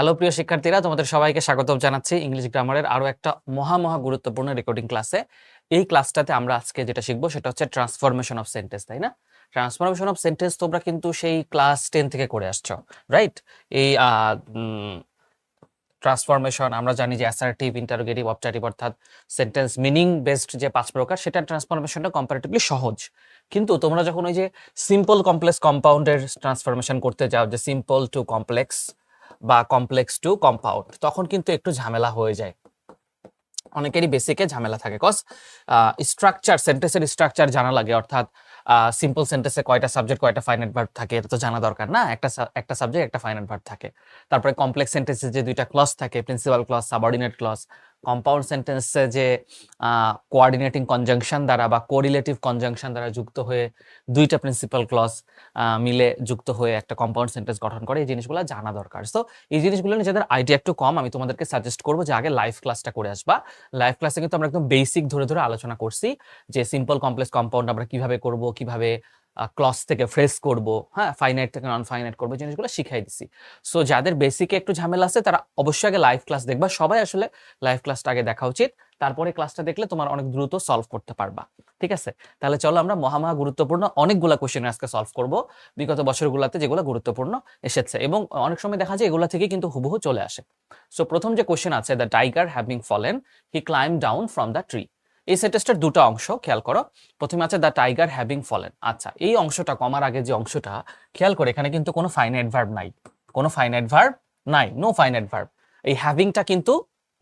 Hello প্রিয় শিক্ষার্থীরা, তোমাদের সবাইকে স্বাগতম জানাচ্ছি ইংলিশ গ্রামারের আরো একটা মহা গুরুত্বপূর্ণ রেকর্ডিং ক্লাসে। এই ক্লাসটাতে আমরা আজকে যেটা শিখবো সেটা হচ্ছে ট্রান্সফরমেশন অফ সেন্টেন্স, তাই না? ট্রান্সফরমেশন অফ সেন্টেন্স তোমরা কিন্তু সেই ক্লাস 10 থেকে করে আসছো, রাইট? এই ট্রান্সফরমেশন আমরা জানি যে অ্যাসার্টিভ, ইন্টারোগেটিভ, অবজেক্টিভ অর্থাৎ সেন্টেন্স মিনিং বেসড যে 5 প্রকার, সেটা ট্রান্সফরমেশনটা কম্পারেটিভলি সহজ। কিন্তু তোমরা যখন ওই যে সিম্পল কমপ্লেক্স কম্পাউন্ডের ট্রান্সফরমেশন করতে যাও, যে সিম্পল টু কমপ্লেক্স বা কমপ্লেক্স টু কম্পাউন্ড, তখন কিন্তু একটু ঝামেলা হয়ে যায়। অনেকেরই বেসিকে ঝামেলা থাকে, কজ স্ট্রাকচার, সেন্টেন্সের স্ট্রাকচার জানা লাগে। অর্থাৎ সিম্পল সেন্টেন্সে কয়টা সাবজেক্ট কয়টা ফাইনাইট ভার্ব থাকে এটা তো জানা দরকার না, একটা সাবজেক্ট একটা ফাইনাইট ভার্ব থাকে। তারপরে কমপ্লেক্স সেন্টেন্সে যে দুইটা ক্লজ থাকে, principal clause, subordinate clause. Compound সেন্টেন্সে যে কোঅর্ডিনেটিং কনজাংশন দ্বারা বা কোরিলেটিভ কনজাংশন দ্বারা যুক্ত হয়ে দুইটা প্রিন্সিপাল ক্লজ মিলে যুক্ত হয়ে একটা কম্পাউন্ড সেন্টেন্স গঠন করে, এই জিনিসগুলো জানা দরকার। সো এই জিনিসগুলো নিয়ে যাদের আইডিয়া একটু কম, আমি তোমাদেরকে সাজেস্ট করবো যে আগে লাইভ ক্লাসটা করে আসবা। লাইভ ক্লাসে কিন্তু আমরা একদম বেসিক ধরে ধরে আলোচনা করছি যে সিম্পল কমপ্লেক্স কম্পাউন্ড আমরা কিভাবে করব, কিভাবে ক্লজ থেকে ফ্রেজ করব, হ্যাঁ, ফাইনাইট থেকে নন ফাইনাইট করবো, জিনিসগুলো শিখাই দিছি। সো যাদের বেসিকে একটু ঝামেলা আছে তারা অবশ্যই আগে লাইভ ক্লাস দেখবা। সবাই আসলে লাইভ ক্লাসটা আগে দেখা উচিত, তারপরে ক্লাসটা দেখলে তোমার অনেক দ্রুত সলভ করতে পারবা। ঠিক আছে, তাহলে চলো আমরা মহা গুরুত্বপূর্ণ অনেকগুলা কোশ্চেন আজকে সলভ করব বিগত বছরগুলোতে যেগুলো গুরুত্বপূর্ণ এসেছে, এবং অনেক সময় দেখা যায় এগুলা থেকে কিন্তু হুবহু চলে আসে। সো প্রথম যে কোশ্চেন আছে, the tiger having fallen he climb down from the tree. এই সেন্টেন্সটার দুটো অংশ খেয়াল করো। প্রথমে আছে দ্য টাইগার হ্যাভিং ফলেন। আচ্ছা, এই অংশটা, কমার আগে যে অংশটা, খেয়াল করে এখানে কিন্তু কোনো ফাইনাইট ভার্ব নাই, কোনো ফাইনাইট ভার্ব নাই, নো ফাইনাইট ভার্ব। এই হ্যাভিংটা কিন্তু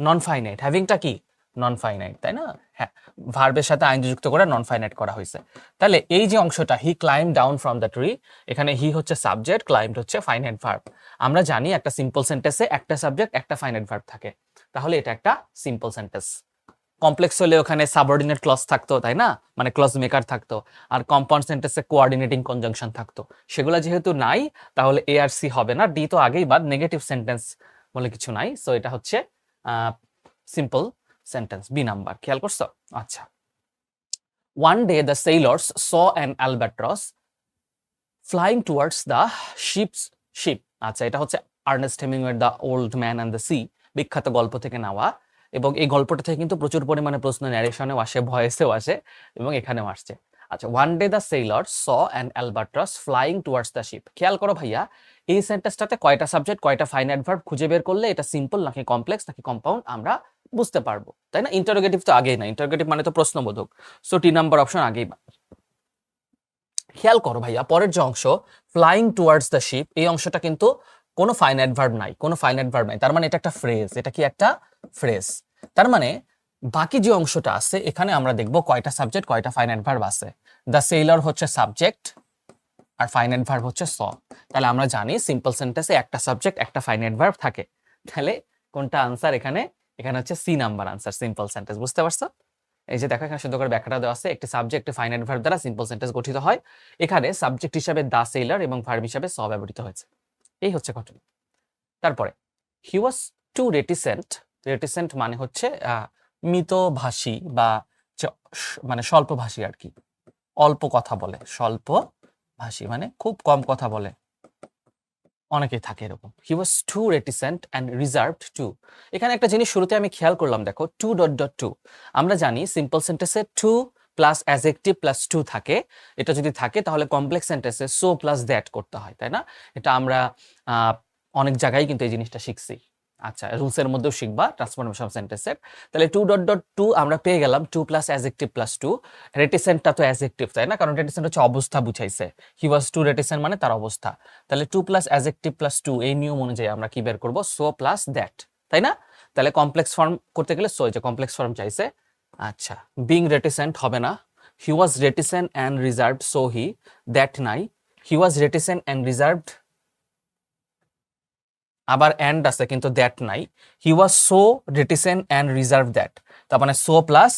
নন ফাইনাইট, হ্যাভিংটা কি নন ফাইনাইট, তাই না? হ্যাঁ, ভার্বের সাথে আইন যুক্ত করে নন ফাইনাইট করা হয়েছে। তাহলে এই যে অংশটা, he climb down from the tree, এখানে হি হচ্ছে সাবজেক্ট, ক্লাইম্ব হচ্ছে ফাইনাইট ভার্ব। আমরা জানি একটা সিম্পল সেন্টেন্সে একটা সাবজেক্ট একটা ফাইনাইট ভার্ব থাকে, তাহলে এটা একটা সিম্পল সেন্টেন্স। কমপ্লেক্স হলে ওখানে সাবঅর্ডিনেট ক্লজ থাকতো, তাই না? মানে ক্লজ মেকার থাকতো। আর কম্পাউন্ড সেন্টেন্সে কোঅর্ডিনেটিং কনজাংশন থাকতো। সেগুলো যেহেতু নাই, তাহলে এ আর সি হবে না, ডি তো আগেই বাদ, নেগেটিভ সেন্টেন্স বলে কিছু নাই। সো এটা হচ্ছে সিম্পল সেন্টেন্স, বি নাম্বার। খেয়াল করছো? আচ্ছা, one day the sailors saw an albatross flying towards the ship. আচ্ছা, এটা হচ্ছে আর্নেস্ট হেমিংওয়ের the old man and the sea, বিখ্যাত গল্প থেকে নেওয়া। এবং এই গল্পটা থেকে কিন্তু প্রচুর পরিমাণে প্রশ্ন ন্যারেশনেও আসে, ভয়েসেও আসে, এবং এখানেও আসছে। আচ্ছা, one day the sailors saw an albatross flying towards the ship. খেয়াল করো ভাইয়া, এই সেন্টেন্সটাতে কয়টা সাবজেক্ট কয়টা ফাইনাইট ভার্ব খুঁজে বের করলে এটা সিম্পল নাকি কমপ্লেক্স নাকি কম্পাউন্ড আমরা বুঝতে পারবো, তাই না? ইন্টারোগেটিভ তো আগেই না, ইন্টারোগেটিভ মানে তো প্রশ্নবোধক। সো টি নাম্বার অপশন আগেই। খেয়াল করো ভাইয়া, পরের যে অংশ ফ্লাইং টুয়ার্ডস দ্য শিপ, এই অংশটা কিন্তু কোনো ফাইনাইট ভার্ব নাই, কোনো ফাইনাইট ভার্ব নাই। তার মানে এটা একটা ফ্রেজ, এটা কি একটা ফ্রেজ। তার মানে বাকি যে অংশটা আছে এখানে আমরা দেখব কয়টা সাবজেক্ট কয়টা ফাইনাইট ভার্ব আছে। দ্য সেইলর হচ্ছে সাবজেক্ট আর ফাইনাইট ভার্ব হচ্ছে স। তাহলে আমরা জানি সিম্পল সেন্টেন্সে একটা সাবজেক্ট একটা ফাইনাইট ভার্ব থাকে। তাহলে কোনটা আনসার এখানে? এখানে হচ্ছে C number answer, simple sentence. বুঝতে পারছো? এই যে দেখো, এখানে সুন্দর করে ব্যাখ্যাটা দেওয়া আছে। একটি সাবজেক্ট ফাইনাইট ভার্ব দ্বারা সিম্পল সেন্টেন্স গঠিত হয়। এখানে সাবজেক্ট হিসাবে দা সেইলর এবং ভার্ব হিসাবে স ব্যবহৃত হয়েছে। এই হচ্ছে ঘটনা। তারপরে হি ওয়াজ টু রেটিসেন্ট। রেটিসেন্ট মানে হচ্ছে মিতভাষী বা মানে স্বল্পভাষী আর কি, অল্প কথা বলে। স্বল্পভাষী মানে খুব কম কথা বলে, অনেকেই থাকে এরকম। হি ওয়াজ টু রেটিসেন্ট অ্যান্ড রিজার্ভড টু। এখানে একটা জিনিস শুরুতে আমি খেয়াল করলাম, দেখো টু ডট ডট টু। আমরা জানি সিম্পল সেন্টেন্সে too plus adjective plus to থাকে। এটা যদি থাকে তাহলে কমপ্লেক্স সেন্টেন্সে সো প্লাস দ্যাট করতে হয়, তাই না? এটা আমরা অনেক জায়গায় কিন্তু এই জিনিসটা শিখছি। আচ্ছা, রুলসের মধ্যেও শিখবা ট্রান্সফরমেশন অফ সেন্টেন্সের। তাহলে টু ডট ডট টু আমরা পেয়ে গেলাম, too plus adjective plus to. রেটিসেন্টটা তো অ্যাডজেক্টিভ, তাই না? কারণ রেটিসেন্ট হচ্ছে অবস্থা বুঝাইছে। হি ওয়াজ টু রেটিসেন্ট মানে তার অবস্থা। তাহলে too plus adjective plus to, এই নিয়ম অনুযায়ী আমরা কি বের করবো? সো প্লাস দ্যাট, তাই না? তাহলে কমপ্লেক্স ফর্ম করতে গেলে সো, যে কমপ্লেক্স ফর্ম চাইছে। আচ্ছা, বিং রেটিসেন্ট হবে না। He was reticent and reserved, so he. That নাই। He was reticent and reserved, আবার অ্যান্ড আছে কিন্তু দ্যাট নাই। He was so reticent and reserve that, তার মানে সো প্লাস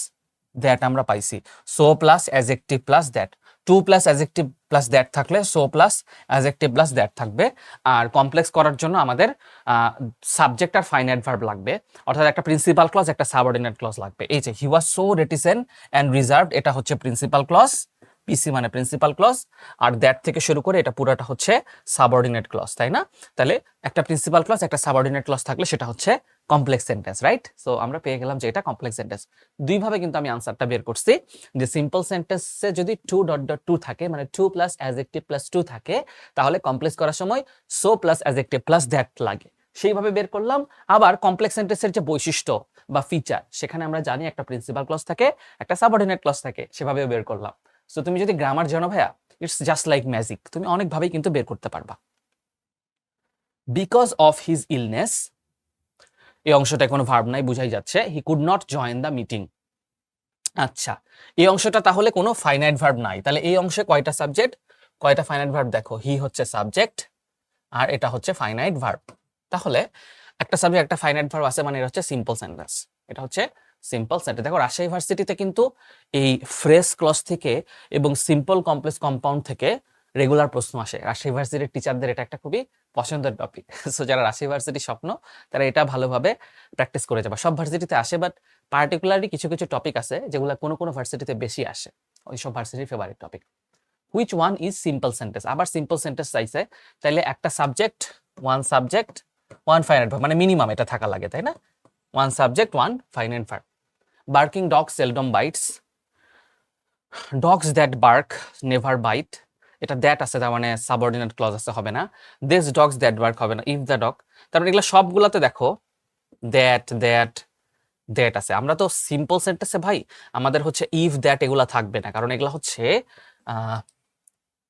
দ্যাট আমরা পাইছি। So plus adjective plus that. Too plus adjective plus that থাকলে so plus adjective plus that থাকবে। আর কমপ্লেক্স করার জন্য আমাদের সাবজেক্ট আর ফাইনাইট ভার্ব লাগবে, অর্থাৎ একটা প্রিন্সিপাল ক্লজ একটা সাবঅর্ডিনেট ক্লজ লাগবে। এই যে হি was so reticent and reserved, এটা হচ্ছে প্রিন্সিপাল ক্লজ, পিসি মানে প্রিন্সিপাল ক্লজ, আর দ্যাট থেকে শুরু করে এটা পুরোটা হচ্ছে সাবঅর্ডিনেট ক্লজ, তাই না? তাহলে একটা প্রিন্সিপাল ক্লজ একটা সাবঅর্ডিনেট ক্লজ থাকলে সেটা হচ্ছে কমপ্লেক্স সেন্টেন্স, রাইট? সো আমরা পেয়ে গেলাম যে এটা কমপ্লেক্স সেন্টেন্স। দুইভাবে কিন্তু আমি আনসারটা বের করছি, যে সিম্পল সেন্টেন্সে যদি টু ডট ডট টু থাকে, মানে too plus adjective plus to থাকে, তাহলে কমপ্লেক্স করার সময় so plus adjective plus that লাগে, সেইভাবে বের করলাম। আবার কমপ্লেক্স সেন্টেন্সের যে বৈশিষ্ট্য বা ফিচার, সেখানে আমরা জানি একটা প্রিন্সিপাল ক্লজ থাকে, একটা সাবঅর্ডিনেট ক্লজ থাকে, সেভাবেও বের করলাম। সো তুমি যদি গ্রামার জানো ভাইয়া, ইটস জাস্ট লাইক ম্যাজিক, তুমি অনেকভাবেই কিন্তু বের করতে পারবা। বিকজ অফ হিজ ইলনেস, এই অংশটা কোনো ভার্ব নাই, বুঝাই যাচ্ছে he could not join the meeting. আচ্ছা, এই অংশটা তাহলে কোনো ফাইনাইট ভার্ব নাই, তাহলে এই অংশে কয়টা সাবজেক্ট, কয়টা ফাইনাইট ভার্ব? দেখো, হি হচ্ছে সাবজেক্ট আর এটা হচ্ছে ফাইনাইট ভার্ব। তাহলে একটা সাবজেক্ট একটা ফাইনাইট ভার্ব আছে, মানে এটা হচ্ছে সিম্পল সেন্টেন্স, এটা হচ্ছে সিম্পল সেন্টেন্স। দেখো রাজশাহী ইউনিভার্সিটিতে কিন্তু এই ফ্রেজ ক্লজ থেকে এবং সিম্পল কমপ্লেক্স কম্পাউন্ড থেকে রেগুলার প্রশ্ন আসে। রাজশাহী ইউনিভার্সিটির টিচারদের এটা একটা খুবই পছন্দের টপিক। সো যারা রাজশাহী ইউনিভার্সিটির স্বপ্ন, তারা এটা ভালোভাবে প্র্যাকটিস করে যাবে। সব ভার্সিটিতে আসে, বাট পার্টিকুলারলি কিছু কিছু টপিক আছে যেগুলো কোনো কোনো ভার্সিটিতে বেশি আসে, ওই সব ভার্সিটির favourite topic. Which one is simple sentence? আবার সিম্পল সেন্টেন্স চাইছে, তাইলে একটা সাবজেক্ট ওয়ান ফাইনাইট ভার্ব, মানে মিনিমাম এটা থাকা লাগে, তাই না? One subject one finite verb. Barking dog seldom bites, dogs that bark never bite, এটা দ্যাট আছে, তার মানে সাবঅর্ডিনেট ক্লজ আছে, হবে না। দিস ডগস দ্যাট বার্ক হবে না, ইফ দ্য ডগ, তার মানে এগুলো সবগুলোতে দেখো দ্যাট দ্যাট দ্যাট আছে। আমরা তো সিম্পল সেন্টেন্সে ভাই আমাদের হচ্ছে ইফ দ্যাট এগুলা থাকবে না, কারণ এগুলা হচ্ছে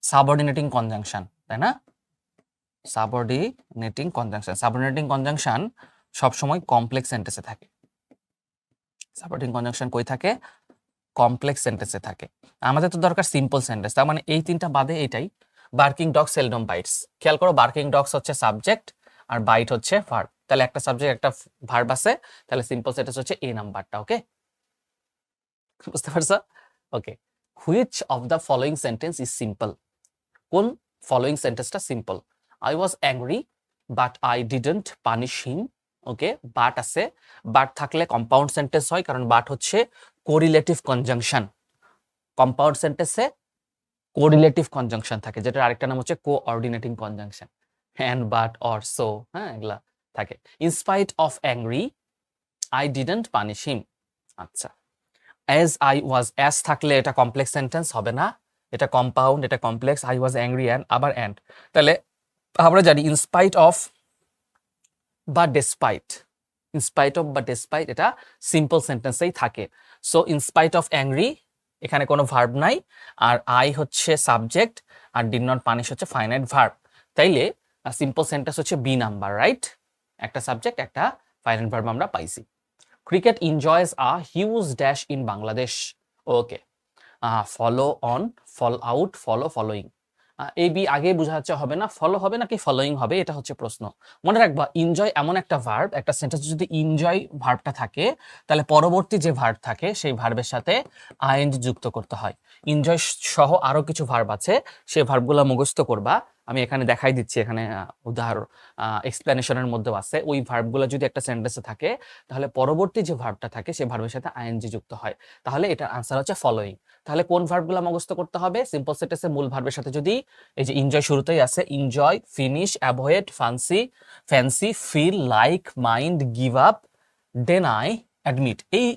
সাবঅর্ডিনেটিং কনজাংশন, তাই না? সাবঅর্ডিনেটিং কনজাংশন সবসময় কমপ্লেক্স সেন্টেন্সে থাকে। সাবঅর্ডিনেটিং কনজাংশন কই থাকে? কমপ্লেক্স সেন্টেন্সে থাকে। আমাদের তো দরকার সিম্পল সেন্টেন্স, তার মানে এই তিনটা বাদে এটাই। বার্কিং ডগ সেলডম বাইটস, খেয়াল করো, বার্কিং ডগস হচ্ছে সাবজেক্ট আর বাইট হচ্ছে ভার্ব, তাহলে একটা সাবজেক্ট একটা ভার্ব আছে, তাহলে সিম্পল সেন্টেন্স হচ্ছে এই নাম্বারটা। ওকে, বুঝতে পারছো? Okay, which of the following sentence is simple? কোন ফলোইং সেন্টেন্সটা simple? I was angry but I didn't punish him. Okay, but আছে, বাট থাকলে কম্পাউন্ড সেন্টেন্স হয়, কারণ বাট হচ্ছে কোরিলেটিভ কনজাংশন। কম্পাউন্ড সেন্টেন্সে কোরিলেটিভ কনজাংশন থাকে, যেটার আরেকটা নাম হচ্ছে coordinating conjunction, and, but, or, so, হ্যাঁ, এগুলা থাকে। In spite of angry I didn't punish him. আচ্ছা, অ্যাজ আই ওয়াজ, অ্যাজ থাকলে এটা কমপ্লেক্স সেন্টেন্স হবে না, এটা কম্পাউন্ড, এটা complex. I was angry and, আবার অ্যান্ড, তাহলে আমরা জানি ইনস্পাইট অফ বা ডেসপাইট, ইনস্পাইট অফ বা ডেসপাইট এটা সিম্পল সেন্টেন্সেই থাকে। সো ইনস্পাইট অফ অ্যাংরি, এখানে কোনো ভার্ব নাই, আর আই হচ্ছে সাবজেক্ট আর ডিড নট পানিশ হচ্ছে ফাইনাইট ভার্ব, তাইলে সিম্পল সেন্টেন্স হচ্ছে বি নাম্বার, রাইট? একটা সাবজেক্ট একটা ফাইনাইট ভার্ব আমরা পাইছি। Cricket enjoys a huge dash in Bangladesh. Okay, follow on, fall out, follow, following. A B আগে বোঝা যাচ্ছে, হবে না, ফলো হবে নাকি ফলোইং হবে, এটা হচ্ছে প্রশ্ন। মনে রাখবা, এনজয় এমন একটা ভার্ব, একটা সেন্টেন্সে যদি এনজয় ভার্বটা থাকে, তাহলে পরবর্তী যে ভার্ব থাকে সেই ভার্বের সাথে আইএনজি যুক্ত করতে হয়। এনজয় সহ আরো কিছু ভার্ব আছে, সেই ভার্বগুলো মুখস্থ করবা। আমি এখানে দেখাই দিচ্ছি, এখানে উদাহরণ এক্সপ্লেনেশনের মধ্যেও আছে। ওই ভার্বগুলো যদি একটা সেন্টেন্সে থাকে, তাহলে পরবর্তী যে ভার্বটা থাকে সেই ভার্বের সাথে আইএনজি যুক্ত হয়, তাহলে এটার আনসার হচ্ছে ফলোইং। তাহলে কোন ভার্বগুলো মুখস্থ করতে হবে? সিম্পল সেন্টেন্সে মূল ভার্বের সাথে যদি এই যে এনজয় শুরুতেই আছে, enjoy, finish, avoid, fancy, feel, like, mind, give up, deny, admit, এই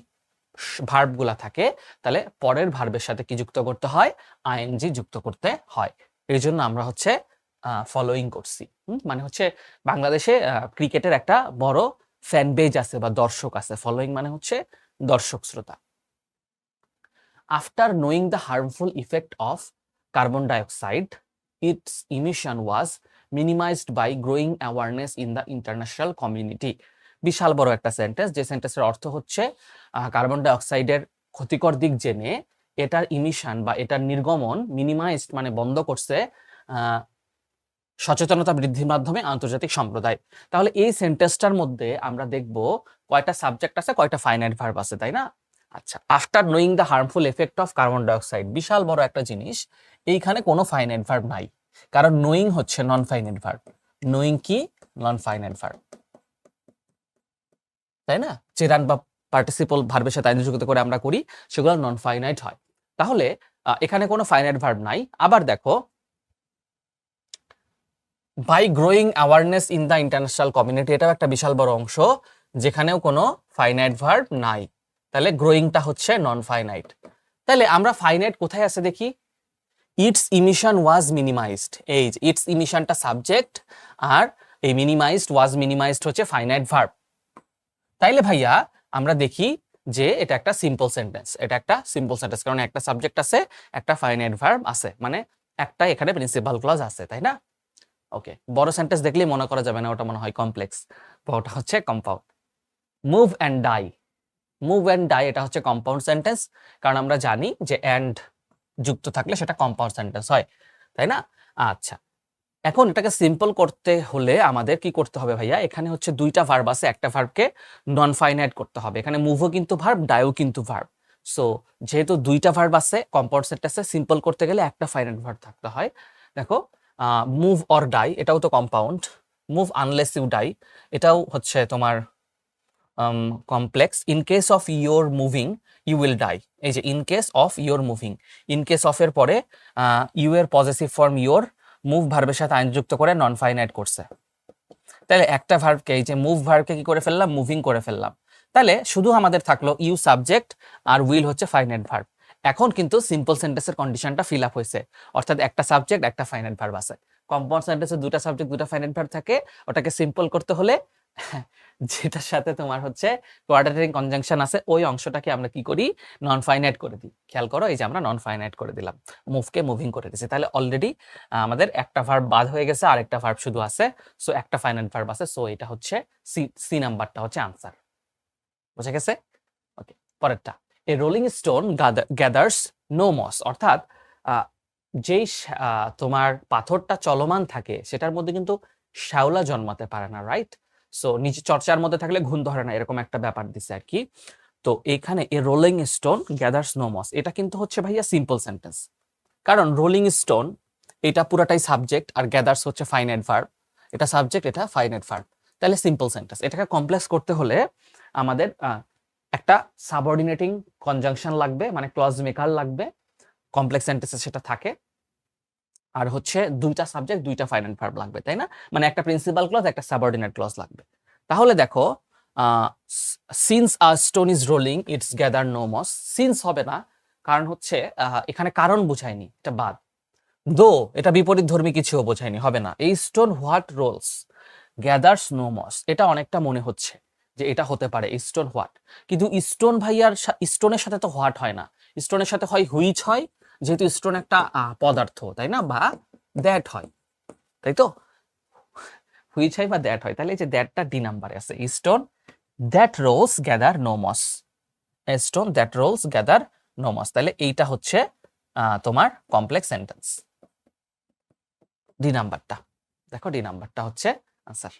ভার্বগুলা থাকে, তাহলে পরের ভার্বের সাথে কি যুক্ত করতে হয়? আইএনজি যুক্ত করতে হয়। এই জন্য আমরা হচ্ছে ফলোইং করছি। মানে হচ্ছে বাংলাদেশে ক্রিকেটের একটা বড় ফ্যান বেজ আছে বা দর্শক আছে, ফলোইং মানে হচ্ছে দর্শক শ্রোতা। After knowing the harmful effect of carbon dioxide, its emission was minimized by growing awareness in the international community. বিশাল বড় একটা সেন্টেন্স, যে সেন্টেন্সের অর্থ হচ্ছে কার্বন ডাইঅক্সাইডের ক্ষতিকর দিক জেনে এটার ইমিশন বা এটার নির্গমন মিনিমাইজড মানে বন্ধ করছে সচেতনতা বৃদ্ধির মাধ্যমে আন্তর্জাতিক সম্প্রদায়। তাহলে এই সেন্টেন্সটার মধ্যে আমরা দেখব কয়টা সাবজেক্ট আছে, কয়টা ফাইনাইট ভার্ব আছে, তাই না? আচ্ছা, after knowing the harmful effect of carbon dioxide, বিশাল বড় একটা জিনিস, এইখানে কোনো ফাইনাইট ভার্ব নাই, কারণ নোয়িং হচ্ছে নন ফাইনাইট ভার্ব। নোয়িং কি? নন ফাইনাইট ভার্ব, তাই না? চেরান বা পার্টিসিপল ভার্বের সাথে আইনযুক্ত করে আমরা করি, সেগুলো নন ফাইনাইট হয়। তাহলে এখানে কোনো ফাইনাইট ভার্ব নাই। আবার দেখো, by growing awareness in the international community, এটাও একটা বিশাল বড় অংশ যেখানেও কোনো ফাইনাইট ভার্ব নাই। তাহলে গ্রোয়িংটা হচ্ছে নন ফাইনাইট। তাহলে আমরা ফাইনাইট কোথায় আছে দেখি, ইটস ইমিশন ওয়াজ মিনিমাইজড, এই যে ইটস ইমিশনটা সাবজেক্ট আর এই মিনিমাইজড ওয়াজ মিনিমাইজড হচ্ছে ফাইনাইট ভার্ব। তাইলে ভাইয়া আমরা দেখি যে এটা একটা সিম্পল সেন্টেন্স, এটা একটা সিম্পল সেন্টেন্স, কারণ একটা সাবজেক্ট আছে, একটা ফাইনাইট ভার্ব আছে, মানে একটা এখানে প্রিন্সিপাল ক্লজ আছে, তাই না? ওকে, বড় সেন্টেন্স দেখলেই মনে করা যাবে না ওটা মনে হয় কমপ্লেক্স, ওটা হচ্ছে compound. Move and die, move and die এটা হচ্ছে কম্পাউন্ড সেন্টেন্স, কারণ আমরা জানি যে অ্যান্ড যুক্ত থাকলে সেটা কম্পাউন্ড সেন্টেন্স হয়, তাই না? আচ্ছা, এখন এটাকে সিম্পল করতে হলে আমাদের কি করতে হবে ভাইয়া, এখানে হচ্ছে দুইটা ভার্ব আছে, একটা ভার্বকে নন ফাইনাইট করতে হবে। এখানে মুভও কিন্তু ভার্ব, ডাইও কিন্তু ভার্ব। সো যেহেতু দুইটা ভার্ব আছে কম্পাউন্ড সেন্টেন্সে, সিম্পল করতে গেলে একটা ফাইনাইট ভার্ব থাকতে হয়। দেখো, মুভ অর ডাই এটাও তো compound, move unless you die এটাও হচ্ছে তোমার complex. In case of your moving you will die, এই যে in case of your moving, in case of এর পরে ইউ এর পজেসিভ ফর্ম ইউর, মুভ ভার্বের সাথে আইনযুক্ত করে নন ফাইনাইট করছে। তাহলে একটা ভার্বকে, এই যে মুভ ভার্বকে কি করে ফেললাম, মুভিং করে ফেললাম। তাহলে শুধু আমাদের থাকলো ইউ সাবজেক্ট আর উইল হচ্ছে ফাইনাইট ভার্ব। এখন কিন্তু সিম্পল সেন্টেন্সের কন্ডিশনটা ফিল আপ হয়েছে, অর্থাৎ একটা সাবজেক্ট একটা ফাইনাইট ভার্ব আছে। কম্পাউন্ড সেন্টেন্সে দুটা সাবজেক্ট দুটা ফাইনাইট ভার্ব থাকে, ওটাকে সিম্পল করতে হলে যেটার সাথে তোমার হচ্ছে কোয়াড্রেটিক কনজাংশন আছে ওই অংশটাকে আমরা কি করি, নন ফাইনাইট করে দিই। খেয়াল করো, এই যে আমরা নন ফাইনাইট করে দিলাম, মুভকে মুভিং করে দিয়েছি। তাহলে অলরেডি আমাদের একটা ভার্ব বাদ হয়ে গেছে, আর একটা ভার্ব শুধু আছে, সো একটা ফাইনাইট ভার্ব আছে। সো এটা হচ্ছে সি নাম্বারটা হচ্ছে আনসার। বুঝা গেছে? ওকে, পরেরটা, a rolling stone gathers no moss, অর্থাৎ যেই তোমার পাথরটা চলমান থাকে সেটার মধ্যে কিন্তু শ্যাওলা জন্মাতে পারে না, রাইট? সো নিচে চর্চার মধ্যে থাকলে ঘুণ ধরে না, এরকম একটা ব্যাপার দিছে আর কি। তো এখানে a rolling stone gathers no moss, এটা কিন্তু হচ্ছে ভাইয়া সিম্পল সেন্টেন্স, কারণ রোলিং স্টোন এটা পুরাটাই সাবজেক্ট আর গ্যাদার্স হচ্ছে ফাইনাইট ভার্ব, এটা সাবজেক্ট এটা ফাইনাইট ভার্ব, তাহলে সিম্পল সেন্টেন্স। এটাকে কমপ্লেক্স করতে হলে আমাদের একটা সাবঅর্ডিনেটিং কনজাংশন লাগবে, মানে ক্লজ মেকার লাগবে, কমপ্লেক্স সেন্টেন্সে সেটা থাকে। আর হচ্ছে দুইটা সাবজেক্ট দুইটা ফাইনাইট ভার্ব লাগবে, তাই না? মানে একটা প্রিন্সিপাল ক্লজ একটা সাবঅর্ডিনেট ক্লজ লাগবে। তাহলে দেখো, since a stone is rolling its gather no moss, since হবে না, কারণ হচ্ছে এখানে কারণ বুঝায়নি, এটা বাদ। দো এটা বিপরীত ধর্মী কিছুও বোঝায়নি, হবে না। এই stone what rolls gathers no moss, এটা অনেকটা মনে হচ্ছে যে এটা হতে পারে স্টোন হোয়াট, কিন্তু স্টোন ভাইয়ার স্টোনের সাথে তো হোয়াট হয় না, স্টোনের সাথে হয় হুইচ হয়, যেহেতু স্টোন একটা পদার্থ, তাই না? বা দ্যাট হয়, তাই তো? হুইচ হয় বা দ্যাট হয়, তাহলে এই যে দ্যাটটা ডি নাম্বারে আছে। Stone that rolls gather no moss, stone that rolls gather no moss, তাহলে এইটা হচ্ছে তোমার কমপ্লেক্স সেন্টেন্স। ডি নাম্বারটা দেখো, ডি নাম্বারটা হচ্ছে আনসার।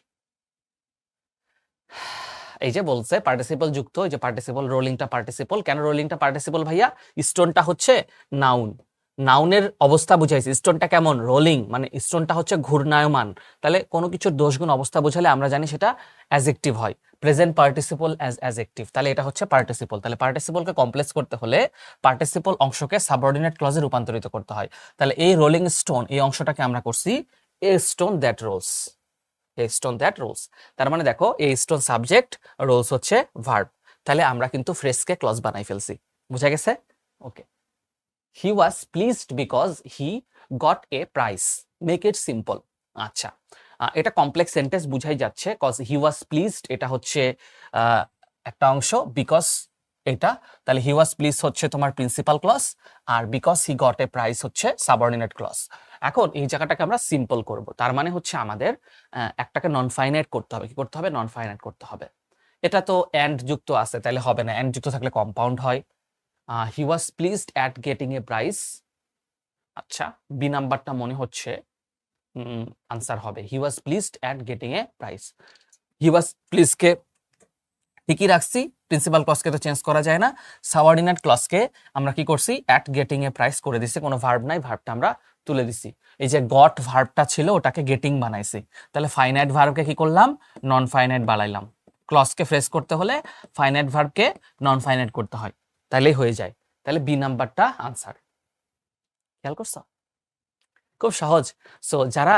এই যে বলছে পার্টিসিপল যুক্ত, এই যে পার্টিসিপল, রোলিংটা পার্টিসিপল। কেন রোলিংটা পার্টিসিপল ভাইয়া? স্টোনটা হচ্ছে নাউন, নাউনের অবস্থা বুঝাইছে। স্টোনটা কেমন? রোলিং, মানে স্টোনটা হচ্ছে ঘূর্ণায়মান। তাহলে কোনো কিছুর দোষগুণ অবস্থা বোঝালে আমরা জানি সেটা অ্যাজেক্টিভ হয়, প্রেজেন্ট পার্টিসিপল অ্যাজ অ্যাজেক্টিভ। তাহলে এটা হচ্ছে পার্টিসিপল। তাহলে পার্টিসিপলকে কমপ্লেক্স করতে হলে পার্টিসিপল অংশকে সাবঅর্ডিনেট ক্লজে রূপান্তরিত করতে হয়। তাহলে এই রোলিং স্টোন, এই অংশটাকে আমরা করছি a stone that rolls, a stone that rolls. তার মানে দেখো, এ স্টোন সাবজেক্ট, রোলস হচ্ছে ভার্ব। তাহলে আমরা কিন্তু ফ্রেজকে ক্লজ বানাই ফেলছি। বুঝা গেছে? Okay, he was pleased because he got a prize, make it simple. আচ্ছা, এটা কমপ্লেক্স সেন্টেন্স বুঝাই যাচ্ছে, কজ হি ওয়াজ প্লিজড এটা হচ্ছে একটা অংশ, বিকজ এটা, তাহলে হি ওয়াজ প্লিজ হচ্ছে তোমার প্রিন্সিপাল ক্লজ, আর because he got a prize হচ্ছে সাবঅর্ডিনেট ক্লজ। এখন এই জায়গাটাকে আমরা সিম্পল করব, তার মানে হচ্ছে আমাদের একটাকে নন ফাইনাইট করতে হবে। কি করতে হবে? নন ফাইনাইট করতে হবে। এটা তো এন্ড যুক্ত আছে, তাহলে হবে না, এন্ড যুক্ত থাকলে কম্পাউন্ড হয়। He was pleased at getting a prize. আচ্ছা, বি নাম্বারটা মনে হচ্ছে আনসার হবে, he was pleased at getting a prize. He was প্লিজকে ঠিকই রাখছি, প্রিন্সিপাল ক্লজকে তো চেঞ্জ করা যায় না। সাবঅর্ডিনেট ক্লজকে আমরা কি করছি? অ্যাট গেটিং এ প্রাইস করে দিছি, কোনো ভার্ব নাই, ভার্বটা আমরা তুলে দিছি। এই যে গট ভার্বটা ছিল ওটাকে গেটিং বানাইছি, তাহলে ফাইনাইট ভার্বকে কি করলাম? নন ফাইনাইট বানাইলাম। ক্লজকে ফ্রেজ করতে হলে ফাইনাইট ভার্বকে নন ফাইনাইট করতে হয়, তাহলেই হয়ে যায়। তাহলে বি নাম্বারটা আনসার। খেয়াল করছো? খুব সহজ। সো যারা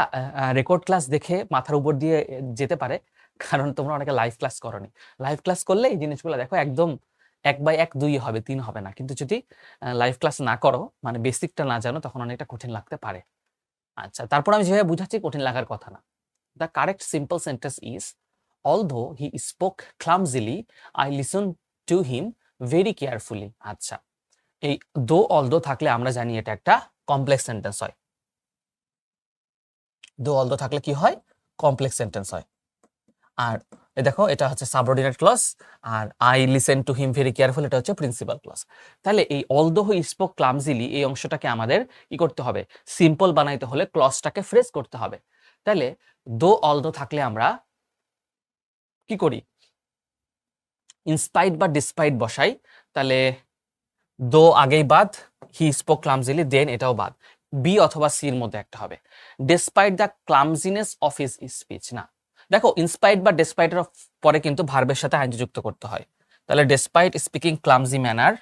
রেকর্ড ক্লাস দেখে মাথার উপর দিয়ে যেতে পারে, কারণ তোমরা অনেকে লাইভ ক্লাস করনি। লাইভ ক্লাস করলে এই জিনিসগুলো দেখো একদম 1/1 2 হবে, 3 হবে না। কিন্তু যদি লাইভ ক্লাস না করো, মানে বেসিকটা না জানো, তখন অনেকটা কঠিন লাগতে পারে। আচ্ছা, তারপর আমি যেভাবে বুঝাচ্ছি কঠিন লাগার কথা না। The correct simple sentence is, although he spoke clumsily, I listen to him very carefully. আচ্ছা, এই দো অলদো থাকলে আমরা জানি এটা একটা কমপ্লেক্স সেন্টেন্স হয়। দো অলদো থাকলে কি হয়? কমপ্লেক্স সেন্টেন্স হয়। আর দেখো এটা হচ্ছে সাবঅর্ডিনেট ক্লজ, আর I listen to him very careful এটা হচ্ছে প্রিন্সিপাল ক্লজ। তাহলে এই অলদো হি স্পোক ক্লামজিলি এই অংশটাকে আমাদের কি করতে হবে? সিম্পল বানাইতে হলে ক্লজটাকে ফ্রেজ করতে হবে। তাহলে দো অলদো থাকলে আমরা কি করি? ইনস্পাইট বা ডিসপাইট বসাই। তাহলে দো আগেই বাদ, হি স্পোক ক্লামজিলি, দেন এটাও বাদ। বি অথবা সির মধ্যে একটা হবে। Despite the clumsiness of his speech, না, দেখো ইনস্পাইট বা ডিসপাইটের পরে কিন্তু ভার্বের সাথে আইনজি যুক্ত করতে হয়। তাহলে despite speaking clumsy manner,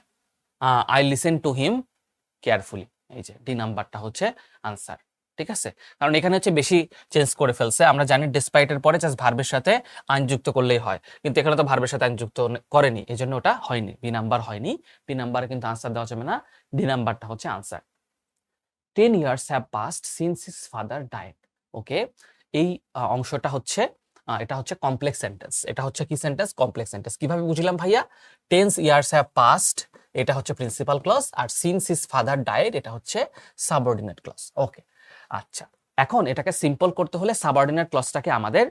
I listen to him carefully, এই যে ডি নাম্বারটা হচ্ছে আনসার। ঠিক আছে, কারণ এখানে হচ্ছে বেশি চেঞ্জ করে ফেলছে। আমরা জানি ডিসপাইটের পরে জাস্ট ভার্বের সাথে আইন যুক্ত করলেই হয়, কিন্তু এখানে তো ভার্বের সাথে আইন যুক্ত করেনি, এই জন্য ওটা হয়নি, বি নাম্বার হয়নি। বি নাম্বারে কিন্তু আনসার দেওয়া যাবে না, ডি নাম্বারটা হচ্ছে answer. 10 years have passed since his father died. ওকে, এই অংশটা হচ্ছে এটা হচ্ছে কমপ্লেক্স সেন্টেন্স। এটা হচ্ছে কি সেন্টেন্স? Complex sentence. কিভাবে বুঝলাম ভাইয়া? 10 years have passed এটা হচ্ছে প্রিন্সিপাল ক্লজ, আর সিন্স হিজ ফাদার ডাইড এটা হচ্ছে সাবঅর্ডিনেট ক্লজ। ওকে, আচ্ছা, এখন এটাকে সিম্পল করতে হলে সাবঅর্ডিনেট ক্লজটাকে আমাদের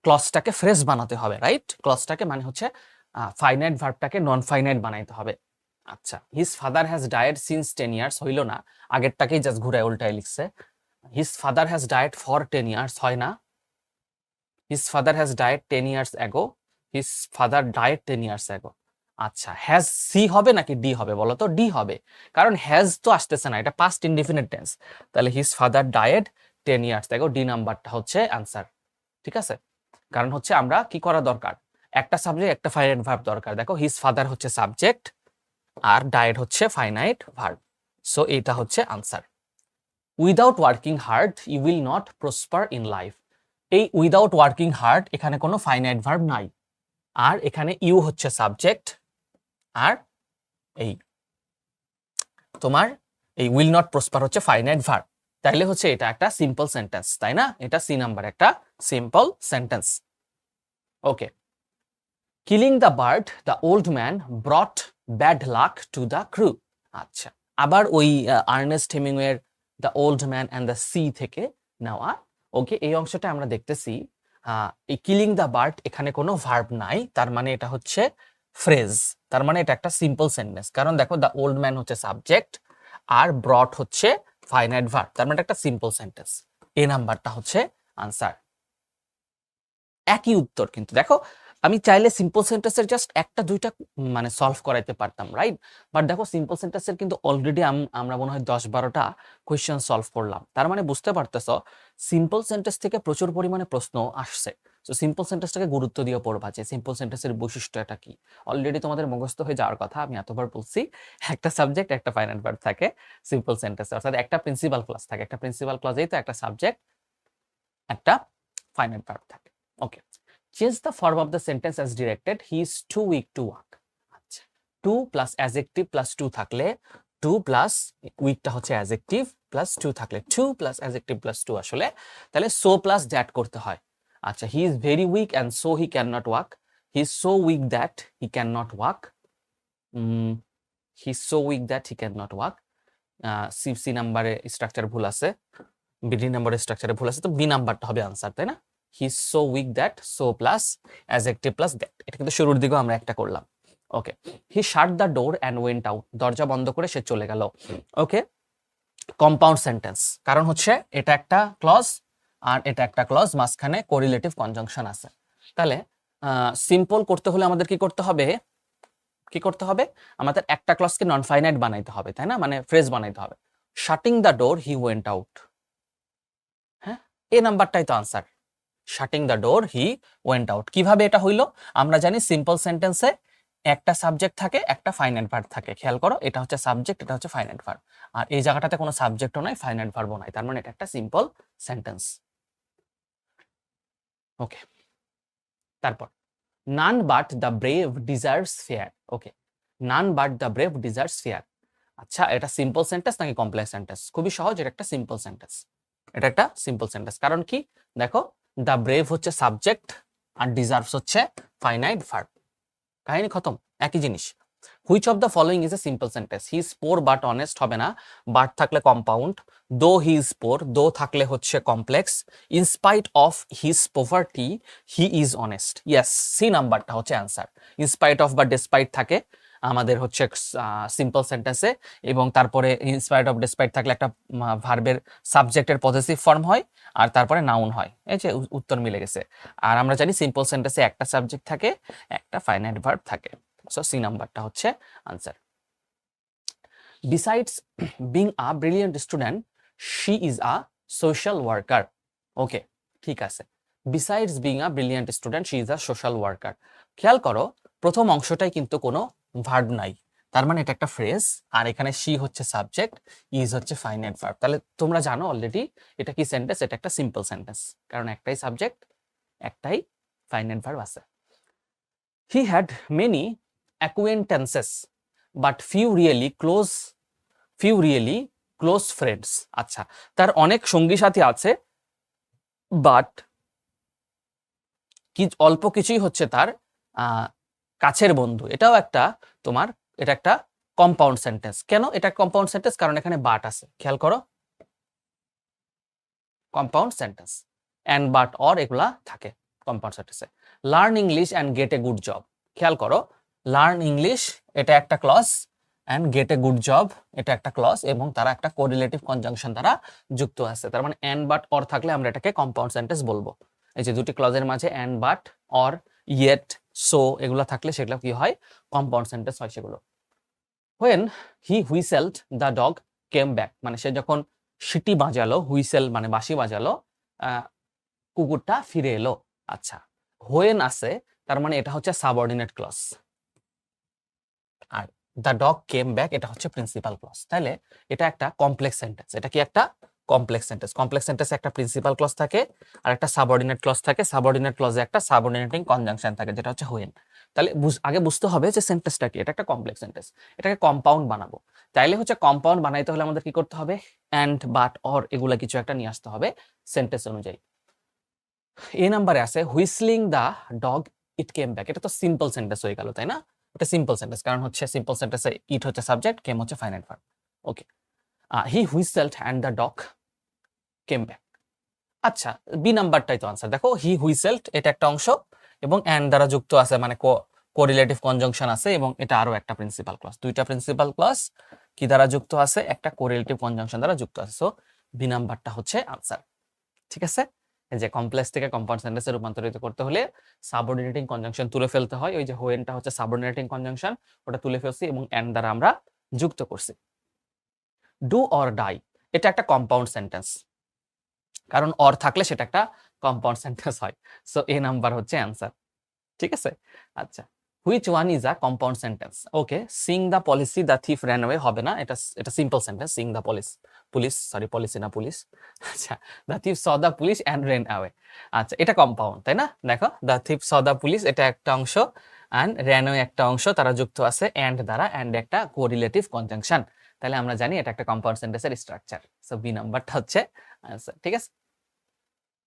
ক্লজটাকে ফ্রেজ বানাতে হবে, রাইট? ক্লজটাকে মানে হচ্ছে ফাইনাইট ভার্বটাকে নন ফাইনাইট বানাইতে হবে। আচ্ছা, his father has died since 10 years হইল না, আগেরটাকেই জাস্ট ঘুরে উল্টায় লিখছে। His father has died for 10 years হয় না, his father has died 10 years ago, his father died 10 years ago. আচ্ছা, হ্যাজ সি হবে নাকি ডি হবে বলো তো? ডি হবে, কারণ হ্যাজ তো আসতেছে না, এটা পাস্ট ইনডিফিনিট টেন্স। তাহলে his father died 10 years ago, D নাম্বারটা হচ্ছে অ্যান্সার। ঠিক আছে, কারণ হচ্ছে আমরা কি করা দরকার? একটা সাবজেক্ট একটা ফাইনাইট ভার্ব দরকার। দেখো হিজ ফাদার হচ্ছে সাবজেক্ট, আর ডায়েট হচ্ছে ফাইনাইট ভার্ব। সো এটা হচ্ছে answer. Without working hard you will not prosper in life. এই উইদাউট ওয়ার্কিং হার্ড এখানে কোনো ফাইনাইট ভার্ব নাই, আর এখানে ইউ হচ্ছে সাবজেক্ট, আর এই তোমার এই উইল নট প্রসপার হচ্ছে ফাইনাইট ভার্ব। তাইলে হচ্ছে এটা একটা সিম্পল সেন্টেন্স, তাই না? এটা সি নাম্বার একটা simple sentence. Okay, killing the bird the old man brought bad luck to the crew. আচ্ছা, আবার ওই আর্নেস্ট হেমিংওয়ের the old man and the sea থেকে নেওয়া। ওকে, এই অংশটা আমরা দেখতেছি এই কিলিং দ্য বার্ড এখানে কোনো ভার্ব নাই, তার মানে এটা হচ্ছে ফ্রেজ, তার মানে এটা একটা সিম্পল সেন্টেন্স। কারণ দেখো দ্য ওল্ড ম্যান হচ্ছে সাবজেক্ট, আর ব্রট হচ্ছে ফাইনাইট ভার্ব, তার মানে একটা সিম্পল সেন্টেন্স। এ নাম্বারটা হচ্ছে আনসার। একই উত্তর, কিন্তু দেখো আমি চাইলে সিম্পল সেন্টেন্সের জাস্ট একটা দুইটা মানে সলভ করাইতে পারতাম, রাইট? বাট দেখো সিম্পল সেন্টেন্সের কিন্তু অলরেডি আমরা মনে হয় 10-12টা কোয়েশ্চেন সলভ করলাম। তার মানে বুঝতে পারতেছ সিম্পল সেন্টেন্স থেকে প্রচুর পরিমাণে প্রশ্ন আসছে। তো সিম্পল সেন্টেন্সটাকে গুরুত্ব দিয়ে পড়বা যে সিম্পল সেন্টেন্সের বৈশিষ্ট্যটা কি। অলরেডি তোমাদের মুখস্থ হয়ে যাওয়ার কথা, আমি এতবার বলছি। একটা সাবজেক্ট একটা ফাইনাইট ভার্ব থাকে সিম্পল সেন্টেন্সে, অর্থাৎ একটা প্রিন্সিপাল ক্লজ থাকে, একটা প্রিন্সিপাল ক্লজেই তো একটা সাবজেক্ট একটা ফাইনাইট ভার্ব থাকে। ওকে, change the form of the sentence as directed, he is too weak to walk. আচ্ছা, too plus adjective plus to থাকলে, টু প্লাস উইকটা হচ্ছে অ্যাডজেক্টিভ প্লাস টু থাকলে, too plus adjective plus to আসলে, তাহলে so plus that করতে হয়। আচ্ছা, he is very weak and so he can not walk, he is so weak that he can not walk, he is so weak that he can not walk. C নাম্বারে structure ভুল আছে, BD নাম্বারের স্ট্রাকচারে ভুল আছে, তো B নাম্বারটা হবে answer, তাই না? He is so weak that, so plus adjective plus that, এটা কিন্তু শুরুর দিকেও আমরা একটা করলাম। Okay, he shut the door and went out, দরজা বন্ধ করে সে চলে গেল। ওকে, কম্পাউন্ড সেন্টেন্স, কারণ হচ্ছে এটা একটা ক্লজ আর এটা একটা ক্লজ, মাঝখানে কোরিলেটিভ কনজাংশন আছে। তাহলে সিম্পল করতে হলে আমাদের কি করতে হবে? কি করতে হবে? আমাদের একটা ক্লজকে নন ফাইনাইট বানাইতে হবে, তাই না? মানে ফ্রেজ বানাইতে হবে। Shirting the door he went out, হ্যাঁ, এ নাম্বারটাই তো answer. Shirting the door he went out. কিভাবে এটা হইলো? আমরা জানি সিম্পল সেন্টেন্সে একটা সাবজেক্ট থাকে, একটা ফাইনাইট ভার্ব থাকে। খেয়াল করো, এটা হচ্ছে সাবজেক্ট, এটা হচ্ছে ফাইনাইট ভার্ব। আর এই জায়গাটাতে কোনো সাবজেক্টও নাই, ফাইনাইট ভার্বও নাই, তার মানে এটা একটা সিম্পল সেন্টেন্স। ওকে, তারপর none but the brave deserves fair. Okay, none but the brave deserves fair. আচ্ছা, এটা সিম্পল সেন্টেন্স নাকি কমপ্লেক্স সেন্টেন্স? খুবই সহজ, এটা একটা সিম্পল সেন্টেন্স। এটা একটা সিম্পল সেন্টেন্স, কারণ কি দেখো, দ্য ব্রেভ হচ্ছে সাবজেক্ট আর ডিজার্ভস হচ্ছে ফাইনাইট ভার্ব। কাহিনী খতম, একই জিনিস। Which of the following is a simple sentence? He is poor but honest হবে না, বাট থাকলে কম্পাউন্ড। দো হি ইজ পোর, দো থাকলে হচ্ছে complex. In spite of his poverty he is honest. Yes, C নাম্বারটা হচ্ছে অ্যান্সার। ইন স্পাইট অফ বা despite থাকে আমাদের হচ্ছে সিম্পল সেন্টেন্সে, এবং তারপরে ইন স্পাইট অফ ডিসপাইট থাকলে একটা ভার্বের সাবজেক্টের পজেসিভ ফর্ম হয়, আর তারপরে নাউন হয়। এই যে উত্তর মিলে গেছে। আর আমরা জানি সিম্পল সেন্টেন্সে একটা সাবজেক্ট থাকে, একটা ফাইনাইট ভার্ব থাকে। সো সি নাম্বারটা হচ্ছে answer. Besides being a brilliant student she is a social worker. Okay, ঠিক আছে। Besides being a brilliant student she is a social worker. খেয়াল করো, প্রথম অংশটাই কিন্তু কোনো ভার্ব নাই, তার মানে এটা একটা ফ্রেজ। আর এখানে শি হচ্ছে সাবজেক্ট, ইজ হচ্ছে ফাইনাইট ভার্ব। তাহলে তোমরা জানো অলরেডি এটা কি সেন্টেন্স, এটা একটা সিম্পল সেন্টেন্স, কারণ একটাই সাবজেক্ট, একটাই ফাইনাইট ভার্ব আছে। He had many acquaintances but few really close friends. আচ্ছা, তার অনেক সঙ্গী সাথী আছে, বাট কি অল্প কিছুই হচ্ছে তার কাছের বন্ধু। এটাও একটা তোমার, এটা একটা কম্পাউন্ড সেন্টেন্স। কেন এটা কম্পাউন্ড সেন্টেন্স? কারণ এখানে বাট আছে। খেয়াল করো, compound sentence, and but or এগুলা থাকে কম্পাউন্ড সেন্টেন্সে। Learn English and get a good job. খেয়াল করো, লার্ন ইংলিশ এটা একটা clause, and get a good job এটা একটা ক্লজ, এবং তারা একটা কোরিলেটিভ কনজাংশন দ্বারা যুক্ত আছে। তার মানে অ্যান্ড বাট অর থাকলে আমরা এটাকে কম্পাউন্ড সেন্টেন্স বলবো। এই যে দুটি ক্লজের মাঝে and but or yet so এগুলো থাকলে সেগুলো কি হয়? কম্পাউন্ড সেন্টেন্স হয় সেগুলো। When he হুইসেলড the dog came back, মানে সে যখন সিটি বাজালো, হুইসেল মানে বাঁশি বাজালো, কুকুরটা ফিরে এলো। আচ্ছা, হোয়েন আছে, তার মানে এটা হচ্ছে সাবঅর্ডিনেট ক্লজ, আর দ্য ডগ কেম ব্যাক এটা হচ্ছে প্রিন্সিপাল ক্লজ। তাহলে এটা একটা কমপ্লেক্স সেন্টেন্স। এটা কি একটা কমপ্লেক্স সেন্টেন্স? কমপ্লেক্স সেন্টেন্সে একটা প্রিন্সিপাল ক্লজ থাকে আর একটা সাবঅর্ডিনেট ক্লজ থাকে। সাবঅর্ডিনেট ক্লজে একটা সাবঅর্ডিনেটিং কনজাংশন থাকে, যেটা হচ্ছে হোয়েন। তাহলে আগে বুঝতে হবে যে সেন্টেন্সটা কি। এটা একটা কমপ্লেক্স সেন্টেন্স, এটাকে কম্পাউন্ড বানাবো। তাইলে হচ্ছে কম্পাউন্ড বানাইতে হলে আমাদের কি করতে হবে? অ্যান্ড, বাট, অর এগুলা কিছু একটা নিয়ে আসতে হবে সেন্টেন্স অনুযায়ী। এ নাম্বারে আছে whistling the dog it came back. এটা তো সিম্পল সেন্টেন্স হয়ে গেল, তাই না? এটা সিম্পল সেন্টেন্স, কারণ হচ্ছে সিম্পল সেন্টেন্সে ইট হচ্ছে সাবজেক্ট, কেম হচ্ছে finite verb. Okay, he হুইসেলড and the dog came back. আচ্ছা, বি নাম্বারটাই তো আনসার। দেখো, হি হুইসেলড এটা একটা অংশ, এবং অ্যান্ড দ্বারা যুক্ত আছে, মানে কোরিলেটিভ কনজাংশন আছে, এবং এটা আরো একটা প্রিন্সিপাল ক্লজ। দুইটা প্রিন্সিপাল ক্লজ কি দ্বারা যুক্ত আছে? একটা কোরিলেটিভ কনজাংশন দ্বারা যুক্ত আছে। সো বি নাম্বারটা হচ্ছে আনসার। ঠিক আছে, এই যে কমপ্লেক্স থেকে কম্পাউন্ড সেন্টেন্সে রূপান্তরিত করতে হলে সাবঅর্ডিনেটিং কনজাংশন তুলে ফেলতে হয়। ওই যে হোয়েনটা হচ্ছে সাবঅর্ডিনেটিং কনজাংশন, ওটা তুলে ফেলছি এবং এন্ড দ্বারা আমরা যুক্ত করছি। ডু অর ডাই এটা একটা কম্পাউন্ড সেন্টেন্স, কারণ অর থাকলে সেটা একটা কম্পাউন্ড সেন্টেন্স হয়। সো এ নাম্বার হচ্ছে অ্যান্সার। ঠিক আছে, আচ্ছা, which one is a compound sentence? Okay, seeing the police the thief ran away হবে না, এটা simple sentence. Seeing the police না পুলিশ। আচ্ছা, the thief saw the police and ran away. আচ্ছা, এটা কম্পাউন্ড, তাই না? দেখো, the thief saw the police এটা একটা অংশ, অ্যান্ড র্যান অ্যাওয়ে একটা অংশ, তারা যুক্ত আছে অ্যান্ড দ্বারা, অ্যান্ড একটা কোরিলেটিভ কনজাংশন। তাহলে আমরা জানি এটা একটা কম্পাউন্ড সেন্টেন্সের স্ট্রাকচার। সো বি নাম্বারটা হচ্ছে আনসার। ঠিক আছে,